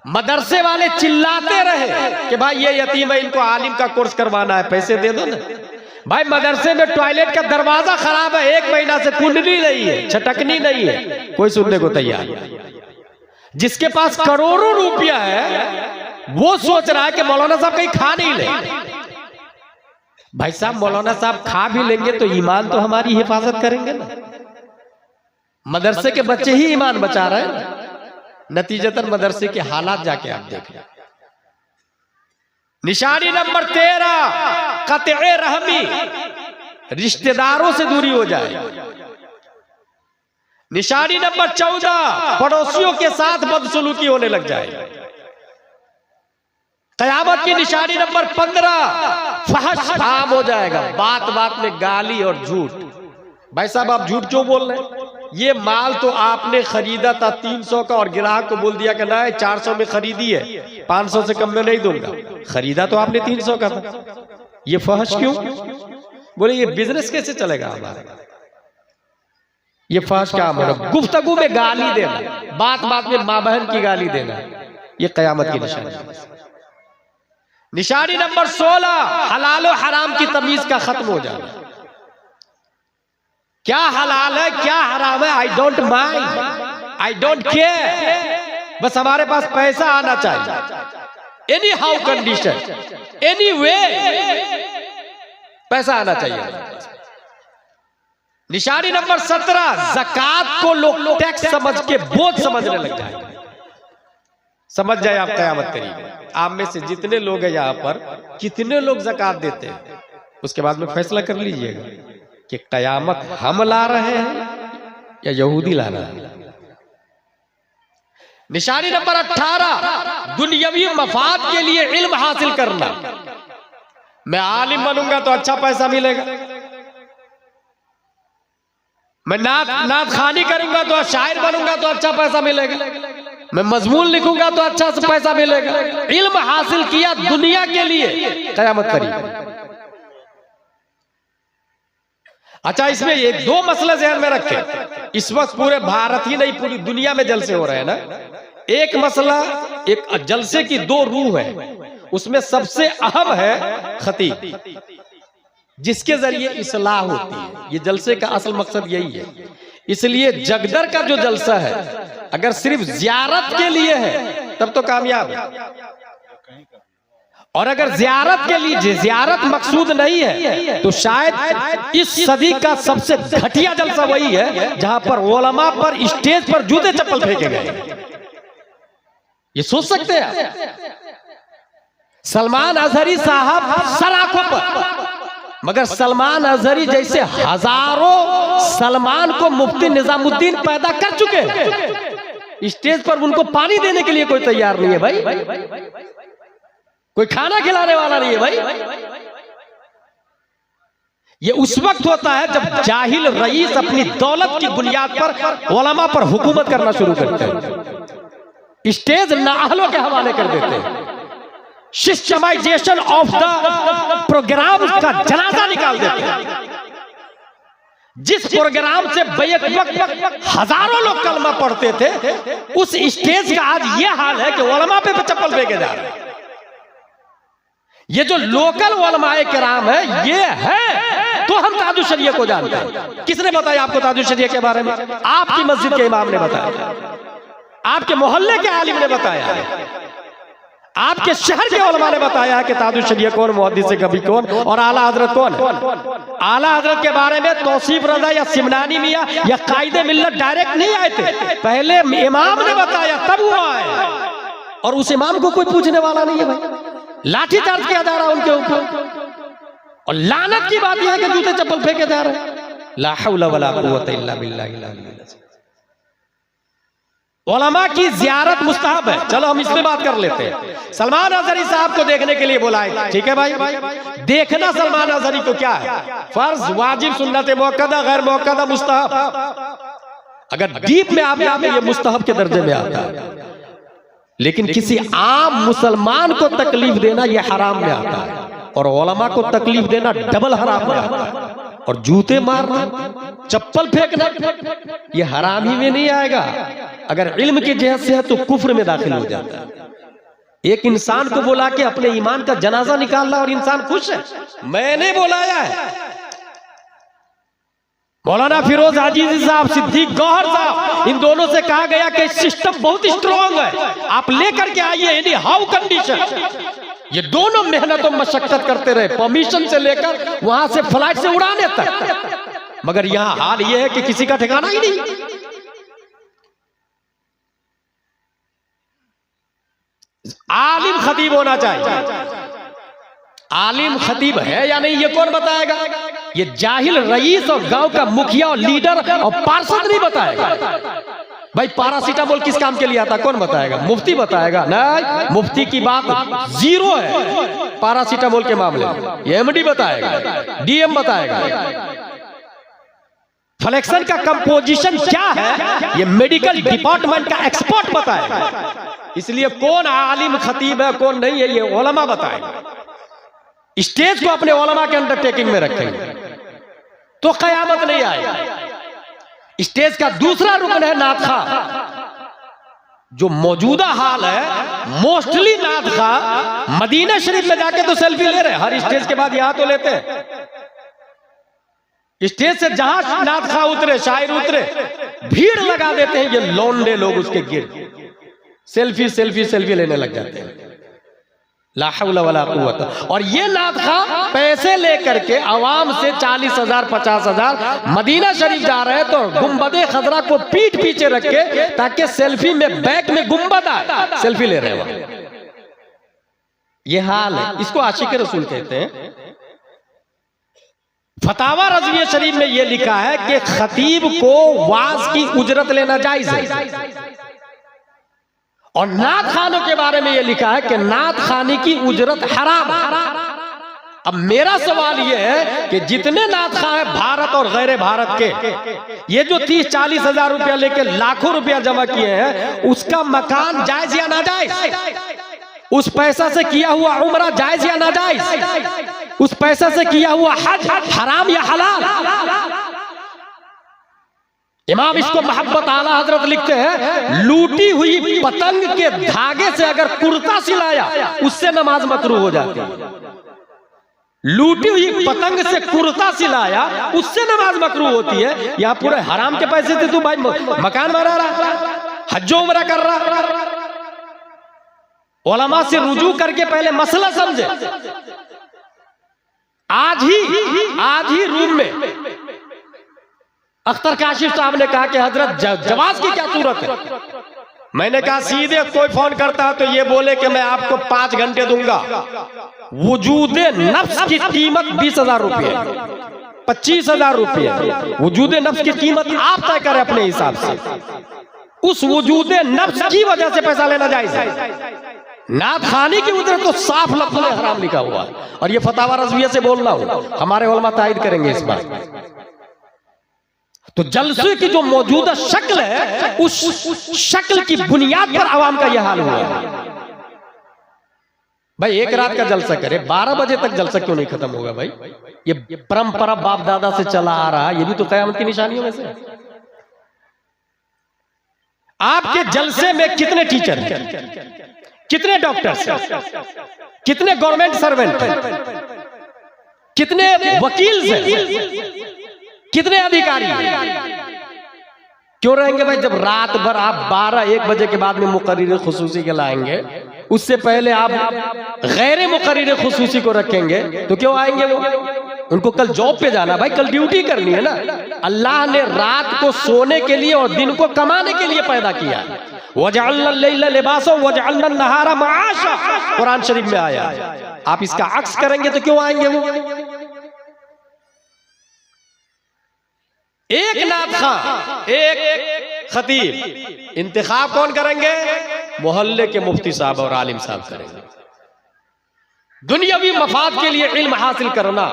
मदरसे वाले चिल्लाते रहे कि भाई ये यतीम है, इनको आलिम का कोर्स करवाना है, पैसे दे दो ना। भाई मदरसे में टॉयलेट का दरवाजा खराब है, 1 महीना से कुंडली नहीं है, छटकनी नहीं है, कोई सुनने को तैयार नहीं। जिसके पास करोड़ों रुपया है वो सोच रहा है कि मौलाना साहब कहीं खा नहीं ले। भाई साहब, मौलाना साहब खा भी लेंगे तो ईमान तो हमारी हिफाजत करेंगे ना। मदरसे के बच्चे ही ईमान बचा रहे हैं। नतीजतन मदरसे के हालात जाके आप देख लें। निशानी नंबर 13, कतए रहमी, रिश्तेदारों से दूरी हो जाए। निशानी नंबर 14, पड़ोसियों के साथ बदसलूकी होने लग जाए। कयामत की निशानी नंबर 15, फहश आम हो जाएगा। बात बात में गाली और झूठ। भाई साहब, आप झूठ क्यों बोल रहे हैं? ये माल तो आपने खरीदा था 300 का और ग्राहक को बोल दिया कि ना 400 में खरीदी है, 500 से कम में नहीं दूंगा। खरीदा तो आपने 300 का था। ये फहश क्यों? बोले ये बिजनेस कैसे चलेगा हमारा? ये फहश क्या होना? गुफ्तगू में गाली देना, बात बात में माँ बहन की गाली देना, ये कयामत की निशानी है। निशानी नंबर 16, हलाल और हराम की तमीज का खत्म हो जाना। क्या हलाल है क्या हराम है, I don't mind, I don't care. बस हमारे पास पैसा आना चाहिए। Any how condition, any way, पैसा आना चाहिए। निशानी नंबर 17, ज़कात को लोग टैक्स समझ के बोझ समझने लग जाए। समझ जाए आप कयामत करीब। आप में से जितने लोग हैं यहाँ पर, कितने लोग ज़कात देते हैं, उसके बाद में फैसला कर लीजिएगा कि कयामत हम ला रहे हैं या यहूदी ला रहे हैं। निशानी नंबर 18, दुनियावी मफाद के लिए इल्म हासिल करना। मैं आलिम बनूंगा तो अच्छा पैसा मिलेगा, मैं नात खानी करूंगा तो शायर बनूंगा तो अच्छा पैसा मिलेगा, मैं मजमून लिखूंगा तो अच्छा पैसा मिलेगा। इल्म हासिल किया दुनिया के लिए, कयामत करीब। अच्छा, इसमें एक 2 मसला ध्यान में रखें। इस वक्त पूरे भारत ही नहीं, पूरी दुनिया में जलसे हो रहे हैं ना। एक मसला, एक जलसे की 2 रूह है। उसमें सबसे अहम है खतीब, जिसके जरिए इस्लाह होती है। ये जलसे का असल मकसद यही है। इसलिए जगदर का जो जलसा है, अगर सिर्फ जियारत के लिए है तब तो कामयाब है। और अगर जियारत के लिए जियारत मकसूद नहीं है तो शायद इस सदी का सबसे घटिया जलसा वही है जहां पर उलमा पर स्टेज पर जूते चप्पल फेंके गए। ये सोच सकते हैं? सलमान अजहरी साहब सर आंखों पर, मगर सलमान अजहरी जैसे हजारों सलमान को मुफ्ती निजामुद्दीन पैदा कर चुके हैं। स्टेज पर उनको पानी देने के लिए कोई तैयार नहीं है भाई, कोई खाना खिलाने वाला नहीं है भाई। ये उस वक्त होता है जब जाहिल रईस अपनी दौलत की बुनियाद पर उलमा पर हुकूमत करना शुरू करते हैं, स्टेज नाअहलों के हवाले कर देते हैं, सिस्टमाइजेशन ऑफ द प्रोग्राम का जनाजा निकाल देते हैं। जिस प्रोग्राम से बैक वक्त हजारों लोग कलमा पढ़ते थे, उस स्टेज का आज ये हाल है कि उलमा पे चप्पल फेंके जा रहे हैं। ये जो लोकल उलमाए किराम है, ये है तो हम ताजुल शरिया को जानते हैं। किसने बताया आपको ताजुल शरिया के बारे में? आपकी मस्जिद के इमाम ने बताया, आपके मोहल्ले के आलिम ने बताया, आपके शहर के उलमा ने बताया कि ताजुल शरिया कौन, मुहद्दिस कभी कौन और आला हजरत कौन। आला हजरत के बारे में तौसीफ रजा या सिमनानी मियां या कायदे मिल्लत डायरेक्ट नहीं आए थे, पहले इमाम ने बताया तब वो आए, और उस इमाम को कोई पूछने वाला नहीं है भाई। लाठी चार्ज किया जा रहा है उनके ऊपर, और लानत की बात यह है कि जूते चप्पल फेंके जा रहे हैं। ला हौला वला कुव्वता इल्ला बिल्लाह। उलमा की ज़ियारत मुस्तहब है। चलो हम इसमें बात कर लेते हैं। सलमान अजहरी साहब को देखने के लिए बुलाए, ठीक है भाई। देखना सलमान अजहरी को क्या है? फर्ज, वाजिब, सुन्नत, मुअक्कदा, गैर मुअक्कदा, मुस्तहब। अगर डीप में आप जाते ये मुस्तहब के दर्जे में आता है, लेकिन किसी आम मुसलमान को तकलीफ देना यह हराम में आता है, और उलमा को तकलीफ देना डबल हराम में आता है। और जूते मारना, चप्पल फेंकना, ये हराम ही में नहीं आएगा। अगर इल्म की जहत से है तो कुफ्र में दाखिल हो जाता है। एक इंसान को बुला के अपने ईमान का जनाजा निकाल रहा और इंसान खुश है, मैंने बुलाया है। मौलाना फिरोज हाजी साहब, सिद्दीक गौहर साहब, इन दोनों से कहा गया कि सिस्टम बहुत स्ट्रॉन्ग है, आप लेकर के आइए एनी हाउ कंडीशन। ये दोनों मेहनत और मशक्कत करते रहे, परमिशन से लेकर वहां से फ्लाइट से उड़ाने तक, मगर यहां हाल ये है कि किसी का ठिकाना ही नहीं। आलिम खतीब होना चाहिए। आलिम खतीब है या नहीं ये कौन बताएगा? ये जाहिल रईस और गांव का मुखिया और लीडर और पार्षद नहीं बताएगा। भाई पैरासीटामोल किस काम के लिए आता, कौन बताएगा? मुफ्ती बताएगा? नहीं, मुफ्ती की बात जीरो है पैरासीटामोल के मामले में। ये एमडी बताएगा, डीएम बताएगा। फ्लेक्शन का कंपोजिशन क्या है ये मेडिकल डिपार्टमेंट का एक्सपर्ट बताएगा। इसलिए कौन आलिम खतीब है कौन नहीं है ये उलमा बताएगा। स्टेज को अपने उलमा के अंडरटेकिंग में रखेंगे तो कयामत नहीं आएगी। स्टेज का दूसरा रुकन है नात खा। जो मौजूदा हाल है, मोस्टली नात खा मदीना शरीफ में जाके तो सेल्फी ले रहे हैं, हर स्टेज के बाद यहां तो लेते हैं। स्टेज से जहां नात खा उतरे, शायर उतरे, भीड़ लगा देते हैं ये लौंडे लोग, उसके गिर सेल्फी सेल्फी सेल्फी लेने लग जाते हैं। ला हौला वला कुव्वता। और ये नात खा पैसे लेकर के आवाम से 40,000 50,000 मदीना शरीफ जा रहे हैं, तो गुम्बदे खजरा को पीठ पीछे रख के ताकि सेल्फी में बैक में गुम्बद आए, सेल्फी ले रहे हैं। ये हाल है, इसको आशिक रसूल कहते हैं। फतावा रज़विया शरीफ में यह लिखा है कि खतीब को वाज की उजरत लेना जायज है, और नात खानों के बारे में यह लिखा है कि नात खाने की उजरत हराम है। अब मेरा सवाल यह है कि जितने नात खा है भारत और गैर भारत के, ये जो 30-40 हजार रुपया लेके लाखों रुपया जमा किए हैं, उसका मकान जायज या नाजायज? उस पैसा से किया हुआ उम्रा जायज या नाजायज? उस पैसा से किया हुआ हज हराम या हलाल? इमाम इसको मोहब्बत आला हजरत लिखते हैं, लूटी हुई पतंग के धागे से अगर कुर्ता सिलाया उससे नमाज मकरूह हो जाती है। लूटी हुई पतंग से कुर्ता सिलाया उससे नमाज मकरूह होती है। यहाँ पूरे हराम के पैसे से तू भाई मकान बना रहा, हज्जो उमरा कर रहा। उलमा से रुजू करके पहले मसला समझे। आज ही रूम में अख्तर काशिफ साहब ने कहा कि हजरत जवाज की क्या सूरत है? मैंने कहा सीधे कोई फोन करता है तो ये बोले कि मैं आपको 5 घंटे दूंगा। वजूदे नफ्स की कीमत 20,000 रुपये, 25,000 रुपये। वजूदे नफ्स की कीमत आप तय करें अपने हिसाब से। उस वजूदे नफ्स की वजह से पैसा लेना जायज है। नात खानी की उजरत तो साफ लफ्ज़ में हराम लिखा हुआ है, और ये फतावा रज़विया से बोल रहा हूं, हमारे उलमा तायद करेंगे इस बात। तो जलसे की जो मौजूदा शक्ल है, उस शक्ल की बुनियाद पर आवाम का यह हाल हुआ है। भाई एक रात का जलसा करे, 12 बजे तक जलसा क्यों नहीं खत्म होगा? भाई ये परंपरा बाप दादा से चला आ रहा, ये भी तो कयामत की निशानियों में से। आपके जलसे में कितने टीचर हैं, कितने डॉक्टर्स हैं, कितने गवर्नमेंट सर्वेंट हैं, कितने वकील हैं, कितने अधिकारी हैं? क्यों रहेंगे भाई? जब रात भर आप 12-1 बजे के बाद में मुकर्रिर खुसूसी के लाएंगे, उससे पहले आप गैर मुकर्रिर खुसूसी को रखेंगे, तो क्यों आएंगे वो? उनको कल जॉब पे जाना, भाई कल ड्यूटी करनी है ना। अल्लाह ने रात को सोने के लिए और दिन को कमाने के लिए पैदा किया। वजअलना लैला लिबासा वजअलना नहारा मआशा, कुरान शरीफ में आया। आप इसका अक्स करेंगे तो क्यों आएंगे वो? एक नात खां, एक खतीब, इंतखाब कौन करेंगे? मोहल्ले के मुफ्ती साहब और आलिम साहब करेंगे। दुनियावी मफाद के लिए इल्म हासिल करना,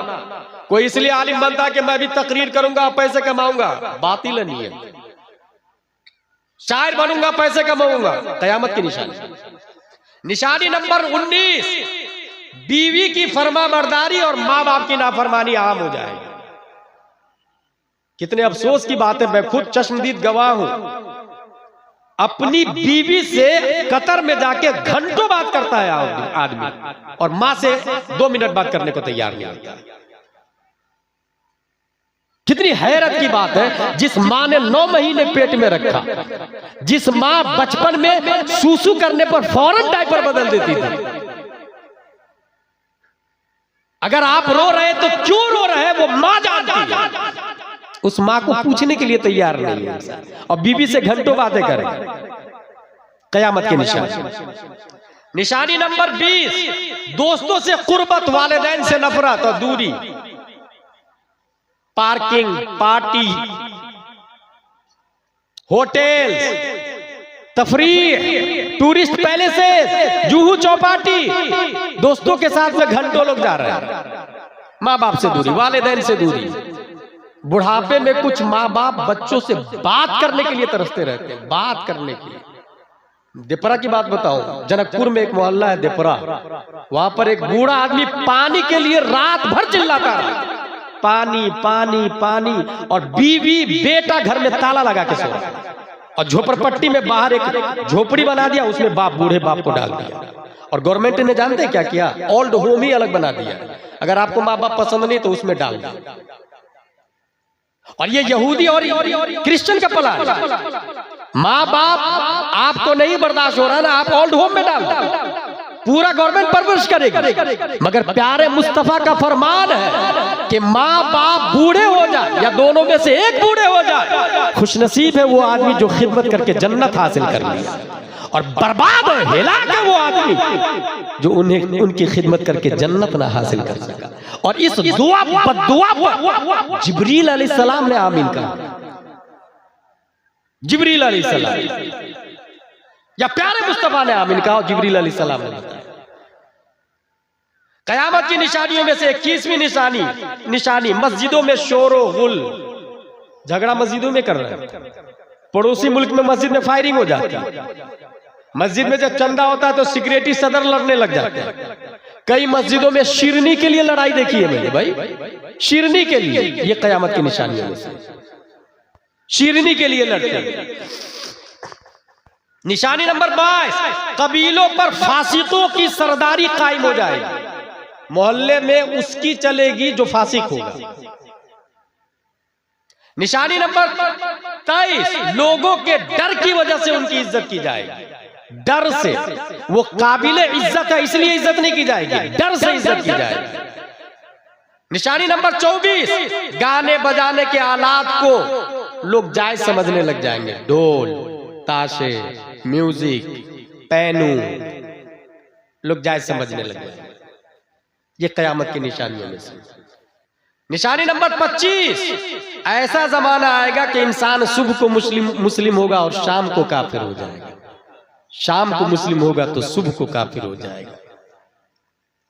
कोई इसलिए आलिम बनता कि मैं भी तकरीर करूंगा पैसे कमाऊंगा, बातिल नहीं है। शायर बनूंगा पैसे कमाऊंगा, कयामत की निशानी। निशानी नंबर 19, बीवी की फरमाबरदारी और माँ बाप की नाफरमानी आम हो जाएगी। कितने अफसोस की बात है, मैं खुद चश्मदीद गवाह हूं। अपनी बीवी से कतर में जाके घंटों बात करता है आदमी, और मां से 2 मिनट बात करने को तैयार नहीं होता। कितनी हैरत की बात है, जिस मां ने 9 महीने पेट में रखा, जिस मां बचपन में सूसू करने पर फौरन डायपर बदल देती थी, अगर आप रो रहे तो क्यों रो रहे वो मां जानती है। उस मां को पूछने के लिए तैयार नहीं है, और बीबी से घंटों बातें करें। कयामत की निशानी। निशानी नंबर 20, दोस्तों से कुर्बत, वालिदैन से नफरत और दूरी। पार्किंग, पार्टी, होटल, तफरीह, टूरिस्ट पैलेसेस, जुहू चौपाटी, दोस्तों के साथ में घंटों लोग जा रहे हैं। माँ बाप से दूरी, वालिदैन से दूरी। बुढ़ापे में कुछ माँ बाप बच्चों से बात करने के लिए तरसते रहते हैं, बात करने के लिए। देपरा की बात बताऊं, जनकपुर में एक मोहल्ला है देपरा, वहां पर एक बूढ़ा आदमी पानी के लिए रात भर चिल्लाता है, पानी पानी पानी, और बीवी बेटा घर में ताला लगा के सो रहा है, और झोपड़पट्टी में बाहर एक झोपड़ी बना दिया, उसमें बूढ़े बाप को डाल दिया। और गवर्नमेंट ने जानते हैं क्या किया? ओल्ड होम ही अलग बना दिया। अगर आपको माँ बाप पसंद नहीं तो उसमें डाल दिया। और ये यहूदी और क्रिश्चियन का प्लान। माँ बाप आपको नहीं बर्दाश्त हो रहा ना, आप ओल्ड होम में डाल, पूरा गवर्नमेंट परवरिश करेगी। मगर प्यारे मुस्तफा का फरमान है कि माँ बाप बूढ़े हो जाए या दोनों में से एक बूढ़े हो जाए, खुशनसीब है वो आदमी जो खिदमत करके जन्नत हासिल कर लिया, और बर्बाद और हिलाक है वो आदमी जो उन्हें उनकी खिदमत करके जन्नत ना हासिल कर सका। और इस दुआ बद्दुआ पर जिब्रील अलैहिस्सलाम ने आमीन कहा। जिब्रील अलैहिस्सलाम या प्यारे मुस्तफा ने आमीन कहा, जिब्रील अलैहिस्सलाम ने बताया। कयामत की निशानियों में से 21वीं निशानी मस्जिदों में शोरो गुल, झगड़ा मस्जिदों में कर रहे हैं। पड़ोसी मुल्क में मस्जिद में फायरिंग हो जाती है। मस्जिद में जब चंदा होता है तो सिक्योरिटी सदर लड़ने लग जाते हैं। कई मस्जिदों में शिरनी के लिए लड़ाई देखी है मैंने, भाई शिरनी के लिए। ये कयामत की निशानियों में से शिरनी के लिए लड़ते हैं। निशानी नंबर 22, कबीलों पर फासिकों की सरदारी कायम हो जाएगी। मोहल्ले में उसकी चलेगी जो फासिक होगा। निशानी नंबर 23, लोगों के डर की वजह से उनकी इज्जत की जाएगी। डर से, वो काबिले इज्जत है इसलिए इज्जत नहीं की जाएगी, डर से इज्जत की जाएगी। निशानी नंबर 24, गाने बजाने के आलात को लोग जायज समझने लग जाएंगे। ढोल, ताशे, म्यूजिक, पैनू, लोग जायज समझने लग जाएंगे। ये कयामत की निशानियों में से। निशानी नंबर 25, ऐसा जमाना आएगा कि इंसान सुबह को मुस्लिम होगा और शाम को काफिर हो जाएगा। शाम को मुस्लिम होगा तो सुबह को काफिर हो जाएगा।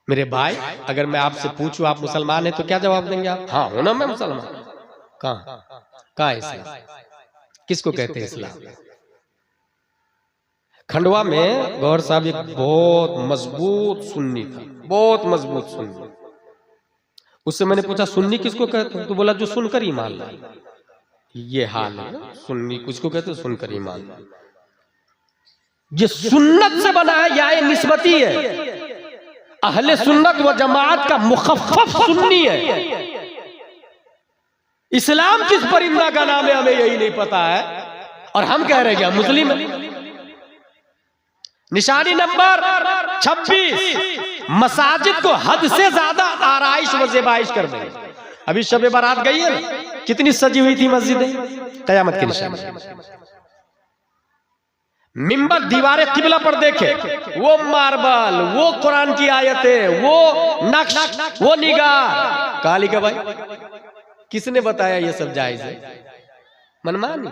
मेरे भाई, अगर मैं आपसे पूछूं आप मुसलमान हैं तो क्या जवाब देंगे आप? हाँ हूं ना मैं मुसलमान। कहाँ इस्लाम? किसको कहते हैं इस्लाम? खंडवा में गौहर साहब एक बहुत मजबूत सुन्नी था, बहुत मजबूत सुन्नी। उससे मैंने पूछा सुन्नी किसको कहते हैं? तो बोला जो सुनकर ईमान लाए। ये हाल है, सुन्नी किसको कहते हैं? सुनकर ईमान लाए। ये सुन्नत से बना है या ये निस्बती है? अहले सुन्नत व जमात का मुखफ़फ़ सुन्नी है। इस्लाम किस परिंदा का नाम है हमें यही नहीं पता है, और हम कह रहे हैं कि मुस्लिम है। निशानी नंबर 26, मसाजिद को हद से ज्यादा आराइश व ज़ेबाइश कर देंगे। अभी शब बारात गई है ना, कितनी सजी हुई थी मस्जिदें, कयामत की निशानी। मिंबर दीवारे किबला पर देखे, वो मार्बल, वो कुरान की आयतें, वो नक्श, वो निगार। काली का भाई किसने बताया ये सब जायज है? मनमानी।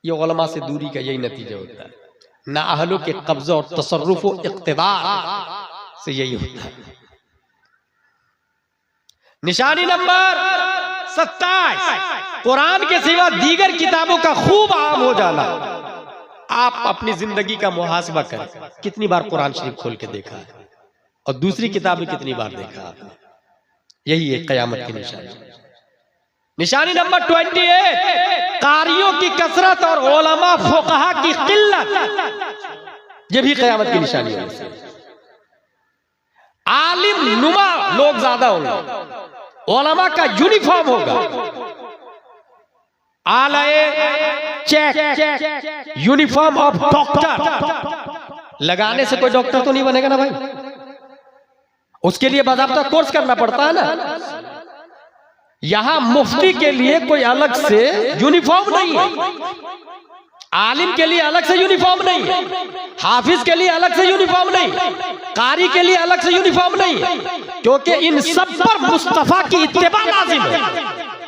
ये उलमा से दूरी का यही नतीजा होता है। ना अहलों के कब्जा और तसर्रुफ और इक़्तिदार से यही होता है। निशानी नंबर 27, कुरान के सिवा दीगर किताबों का खूब आम हो जाना। आप अपनी जिंदगी का मुहासबा करें, कितनी बार कुरान शरीफ खोल के देखा है और दूसरी किताबें कितनी बार देखा आपने? यही है कयामत की निशानी। निशानी नंबर 28, कारियों की कसरत और उलमा फुक़हा की किल्लत। यह भी कयामत की निशानी है। आलिम नुमा लोग ज्यादा होंगे, उलमा का यूनिफॉर्म होगा। आलाए चेक, यूनिफॉर्म ऑफ डॉक्टर। लगाने से कोई डॉक्टर तो नहीं बनेगा ना भाई, उसके लिए बाकायदा कोर्स करना पड़ता है ना। यहां मुफ्ती के लिए कोई अलग से यूनिफॉर्म नहीं है, आलिम के लिए अलग से यूनिफॉर्म नहीं है, हाफिज के लिए अलग से यूनिफॉर्म नहीं, कारी के लिए अलग से यूनिफॉर्म नहीं है, क्योंकि इन सब पर मुस्तफा की इत्तिबा लाजिम है।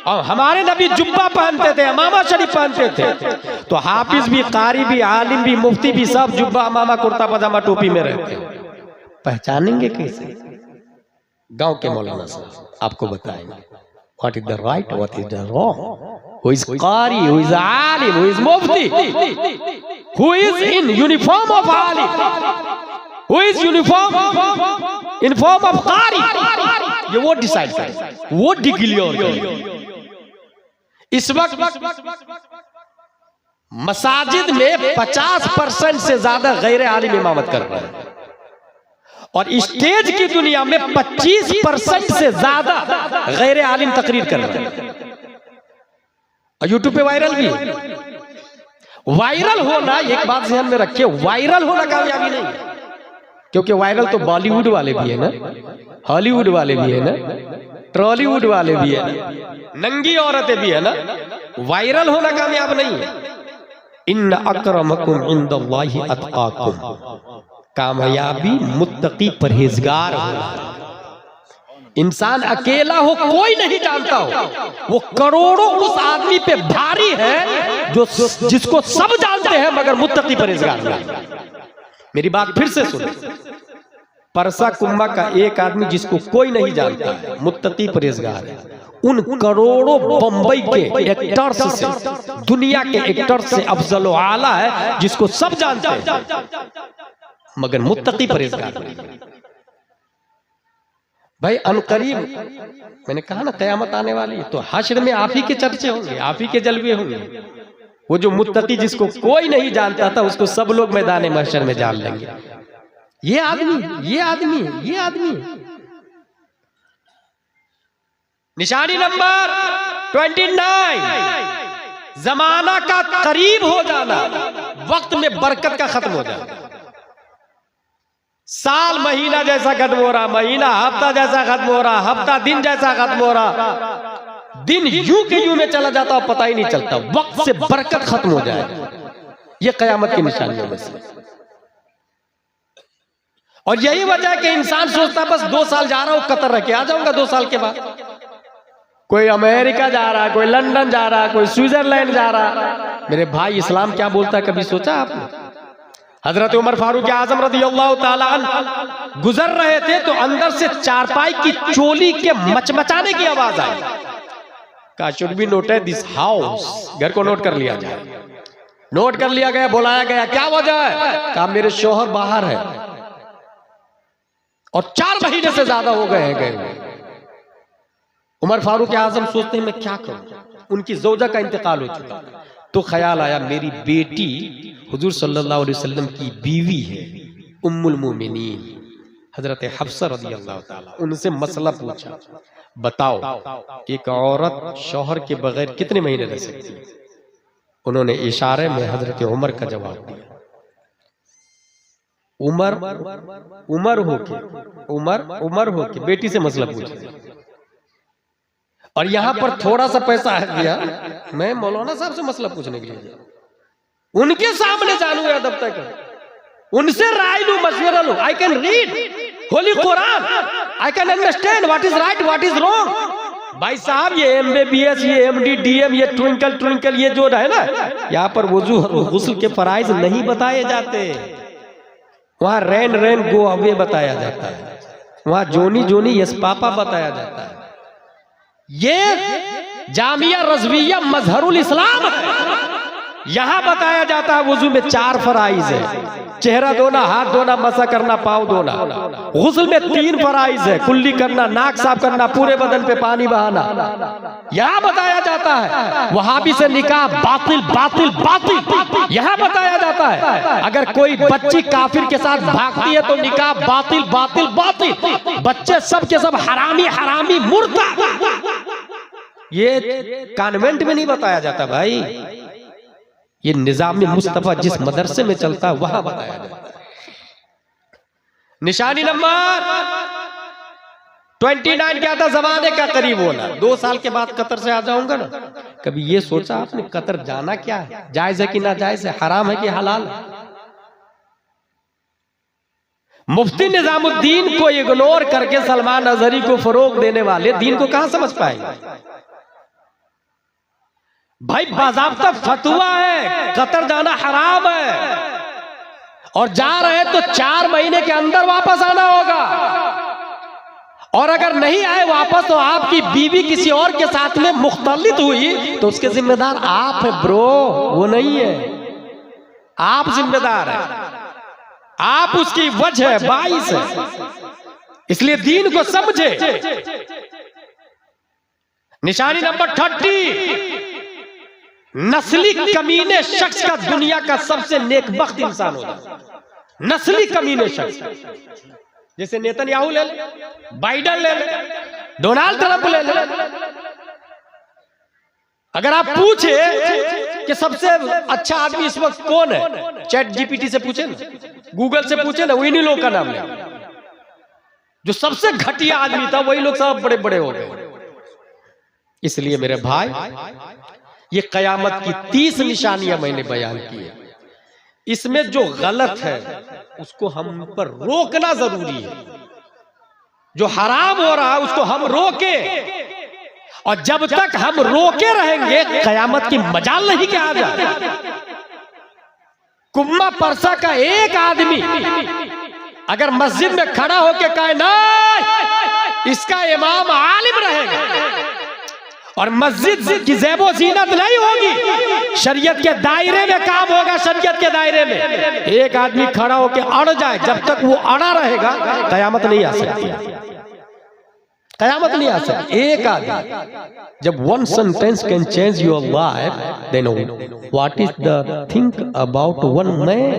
और हमारे नबी जुब्बा पहनते थे, अमामा शरीफ पहनते थे, तो हाफिज भी, कारी भी, आलिम भी, मुफ्ती भी सब जुब्बा, अमामा, कुर्ता पजामा, टोपी में रहते हैं। पहचानेंगे कैसे? गांव के मौलाना साहब आपको बताएंगे what is the right, what is the wrong, who is कारी, हु इज आलिम, हु इज मुफ्ती, who is in uniform of आलिम, who is uniform in form of कारी। ये वो डिसाइड करें, वो डिक्लेयर। इस वक्त मसाजिद में 50% से ज्यादा गैर आलिम इमामत कर रहे हैं, और स्टेज की दुनिया में 25% से ज्यादा गैर आलिम तकरीर कर रहे हैं। और यूट्यूब पे वायरल भी है। वायरल होना, एक बात ध्यान में रखिए, वायरल होना कामयाबी नहीं है, क्योंकि वायरल तो बॉलीवुड वाले भी है ना, हॉलीवुड वाले भी है ना, टॉलीवुड वाले भी है ना, नंगी औरतें भी है ना। वायरल होना कामयाब नहीं है। इन्न अक्रमकुम इंदल्लाहि अत्काकुम, कामयाबी मुत्तकी परहेजगार हो। इंसान अकेला हो कोई नहीं जानता हो, वो करोड़ों उस आदमी पे भारी है जो जिसको सब जानते हैं मगर मुत्तकी परहेजगार नहीं। मेरी बात फिर से सुनो, परसा कुंभा का एक आदमी जिसको कोई नहीं जानता है, मुत्तकी परहेजगार है, उन करोड़ों बंबई के एक्टर्स से, दुनिया के एक्टर्स से अफजल व आला है जिसको सब जानते हैं मगर मुत्तकी परहेजगार नहीं। भाई अनकरीब मैंने कहा ना कयामत आने वाली है, तो हश्र में आप ही के चर्चे होंगे, आप ही के जलवे होंगे। वो जो मुत्तकी जिसको कोई नहीं जानता था उसको सब लोग मैदान महशर में जान लेंगे। ये आदमी, ये आदमी, ये आदमी। निशानी नंबर 29, जमाना का करीब हो जाना, वक्त में बरकत का खत्म हो जाना। साल महीना जैसा खत्म हो रहा, महीना हफ्ता जैसा खत्म हो रहा, हफ्ता दिन जैसा खत्म हो रहा, दिन यूं के यूं में चला जाता और पता ही नहीं चलता। वक्त से बरकत खत्म हो जाए, ये कयामत की निशानियों में से। और यही वजह है कि इंसान सोचता बस 2 साल जा रहा हूं, कतर रह के आ जाऊंगा 2 साल के बाद। कोई अमेरिका जा रहा है, कोई लंदन जा रहा है, कोई स्विट्जरलैंड जा रहा है। मेरे भाई इस्लाम क्या बोलता है, कभी सोचा आपने? हजरत उमर फारूक आजम रज़ियल्लाहु ताला अन्हु गुजर रहे थे तो अंदर से चारपाई की चोली के मचमचाने की आवाज आई। का should be noted this house, घर को नोट कर लिया जाए। नोट कर लिया गया, बुलाया गया, क्या वजह है? कहा मेरे शौहर बाहर है और 4 महीने से ज्यादा हो गए हैं गए। उमर फारूक आजम सोचते हैं मैं क्या करूं, उनकी ज़ौजा का इंतकाल हो चुका। तो ख्याल आया मेरी बेटी हुजूर सल्लल्लाहु अलैहि वसल्लम की बीवी है उम्मुल मोमिनीन हजरत हफ्सा रज़ियल्लाहु ताला, उनसे मसला पूछा, बताओ एक औरत शौहर के बगैर कितने महीने रह सकती है? उन्होंने इशारे में हजरत उमर का जवाब दिया। उमर हो के बेटी से मसला पूछा। और यहां पर थोड़ा सा पैसा आ गया, मैं मौलाना साहब से मसला पूछने के लिए उनके सामने जानूंगा, तब तक उनसे राय लूं, मशवरा लूं। I can read Holi Quran, I can understand what is right what is wrong. भाई साहब ये MBBS, ये MD, DM, ये ट्विंकल ये जो है ना, यहाँ पर वुजू और गुस्ल के फराइज नहीं बताए जाते। वहां रैन गो अवे बताया जाता है, वहां जोनी यस पापा बताया जाता है। ये जामिया रज़विया मजहरुल इस्लाम है, यहां बताया जाता है वुजू में 4 फराइज है, चेहरा धोना, हाथ धोना, मसा करना, पाँव धोना। गुस्ल में 3 फराइज है, कुल्ली करना, नाक साफ करना, पूरे बदन पे पानी बहाना, यहां बताया जाता है। वहाबी से निकाह बातिल बातिल बातिल, यहां बताया जाता है। अगर कोई बच्ची काफिर के साथ भागती है तो निकाह बातिल बातिल बातिल, बच्चे सब के सब हरामी हरामी मुर्दा। ये कॉन्वेंट में नहीं बताया जाता भाई, ये निजाम मुस्तफा जिस मदरसे में चलता है वहां बताया जाता है। निशानी नंबर 29 क्या था? जमाने का करीब होना। 2 साल के बाद कतर से आ जाऊंगा ना। कभी ये सोचा आपने कतर जाना क्या है, जायज है कि ना जायज है, हराम है कि हलाल है? मुफ्ती निजामुद्दीन को इग्नोर करके सलमान अजहरी को फरोग देने वाले दीन को कहां समझ पाएंगे? भाई बाज़ाब्ता फतवा है, कतर जाना हराम है, और जा रहे तो 4 महीने के अंदर वापस आना होगा। और अगर नहीं आए वापस तो आपकी बीवी किसी और के साथ में मुख्तलित हुई तो उसके जिम्मेदार आप है ब्रो, वो नहीं है। आप जिम्मेदार है, आप उसकी वजह बाइस है। इसलिए दीन को समझे। निशानी नंबर 30, नस्ली कमीने शख्स का दुनिया का सबसे नेकबख्त इंसान होगा। नस्ली कमीने शख्स, जैसे नेतन्याहू ले ले, बाइडेन ले ले, डोनाल्ड ट्रंप ले ले। अगर आप पूछे कि सबसे अच्छा आदमी इस वक्त कौन है, चैट GPT से पूछे ना, गूगल से पूछे ना, इन्हीं लोगों का नाम ले। जो सबसे घटिया आदमी था वही लोग सब बड़े बड़े हो गए। इसलिए मेरे भाई, ये कयामत की 30 निशानियां मैंने बयान की है। इसमें जो गलत है उसको हम पर रोकना जरूरी है। जो हराम हो रहा है उसको हम रोके, और जब तक हम रोके रहेंगे कयामत की मजाल नहीं कि आ जाए। कुम्मा परसा का एक आदमी अगर मस्जिद में खड़ा होकर कहे नहीं इसका इमाम आलिम रहेगा और मस्जिद की ज़ेबो ज़ीनत नहीं होगी, शरीयत के दायरे में काम होगा, शरीयत के दायरे में, एक आदमी खड़ा होकर अड़ जाए, जब तक वो अड़ा रहेगा कयामत नहीं आ सकती। कयामत नहीं आ सकती। एक आदमी, जब one sentence can change your life, then what is the think about one man?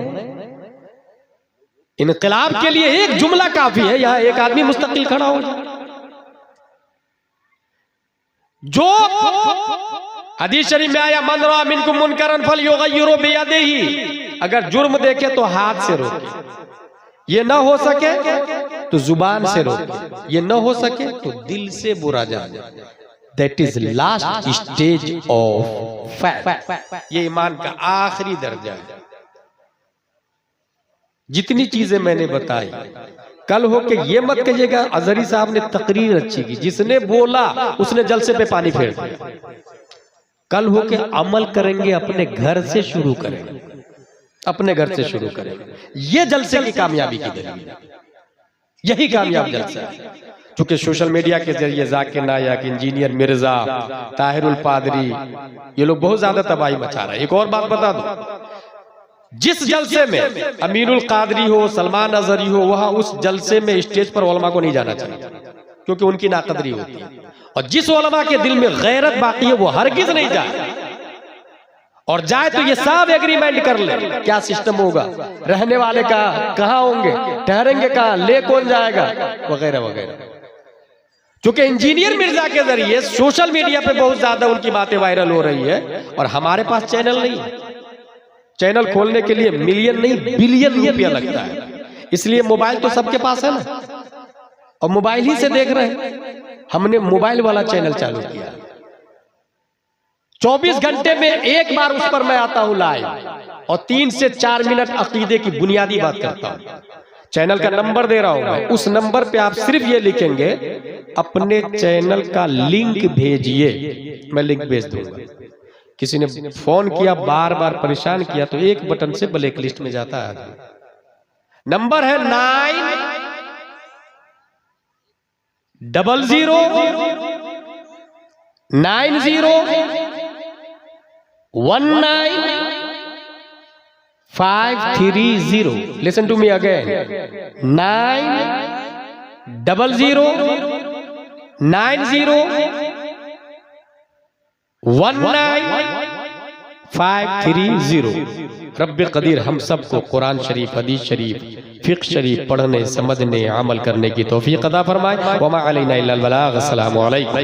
इनकलाब के लिए एक जुमला काफी है, यहाँ एक आदमी मुस्तकिल खड़ा हो जाए। जो हदीस शरीफ में आया, मन रआ मिनकुम मुनकरन फलयुगय्यिरहु बियदिही, अगर जुर्म देखे तो हाथ से रोके, ये ना हो सके तो जुबान से रोके, ये ना हो सके तो दिल से बुरा जाने। That is last stage of fact. ये ईमान का आखिरी दर्जा है। जितनी चीजें मैंने बताई कल हो के ये मत कहिएगा अजहरी साहब ने तकरीर अच्छी की, जिसने बोला उसने जलसे पे पानी फेर दिया। कल हो के अमल करेंगे, अपने घर से शुरू करेंगे, अपने घर से शुरू करेंगे। ये जलसे की कामयाबी की दलील है, यही कामयाब जलसा है। चूंकि सोशल मीडिया के जरिए जाकिर नायक, इंजीनियर मिर्जा, ताहिरुल पादरी, ये लोग बहुत ज्यादा तबाही मचा रहे हैं। एक और बात बता दो, जिस जलसे में अमीरुल कादरी हो, सलमान अजहरी हो, वहां उस जलसे में स्टेज पर उलमा को नहीं जाना चाहिए, क्योंकि उनकी नाकदरी होती है। और जिस उलमा के दिल में गैरत बाकी है वो हरगिज नहीं जाए, और जाए तो ये सब एग्रीमेंट कर ले। क्या सिस्टम होगा, रहने वाले का कहाँ होंगे, ठहरेंगे कहाँ, ले कौन जाएगा, वगैरह वगैरह। क्योंकि इंजीनियर मिर्जा के जरिए सोशल मीडिया पे बहुत ज्यादा उनकी बातें वायरल हो रही है, और हमारे पास चैनल नहीं है। चैनल खोलने के लिए मिलियन नहीं बिलियन रुपया लगता है, इसलिए मोबाइल तो सबके पास है ना, और मोबाइल ही से देख रहे हैं। हमने मोबाइल वाला चैनल चालू किया, 24 घंटे में एक बार उस पर मैं आता हूं लाइव, और 3 से 4 मिनट अकीदे की बुनियादी बात करता हूं। चैनल का नंबर दे रहा हूं मैं, उस नंबर पे आप सिर्फ ये लिखेंगे अपने चैनल का लिंक भेजिए, मैं लिंक भेज दूंगा। किसी ने फोन किया, बार बार परेशान किया, तो एक बटन से ब्लैक लिस्ट में जाता है। नंबर है 900090195330। Listen to me again, 900090195330। रब्बे कदीर हम सबको कुरान शरीफ, हदीस शरीफ, फिक्र शरीफ पढ़ने, समझने, अमल करने की तौफीक अता फरमाए। वमा अलैना इल्लल बलाग। अस्सलामु अलैकुम।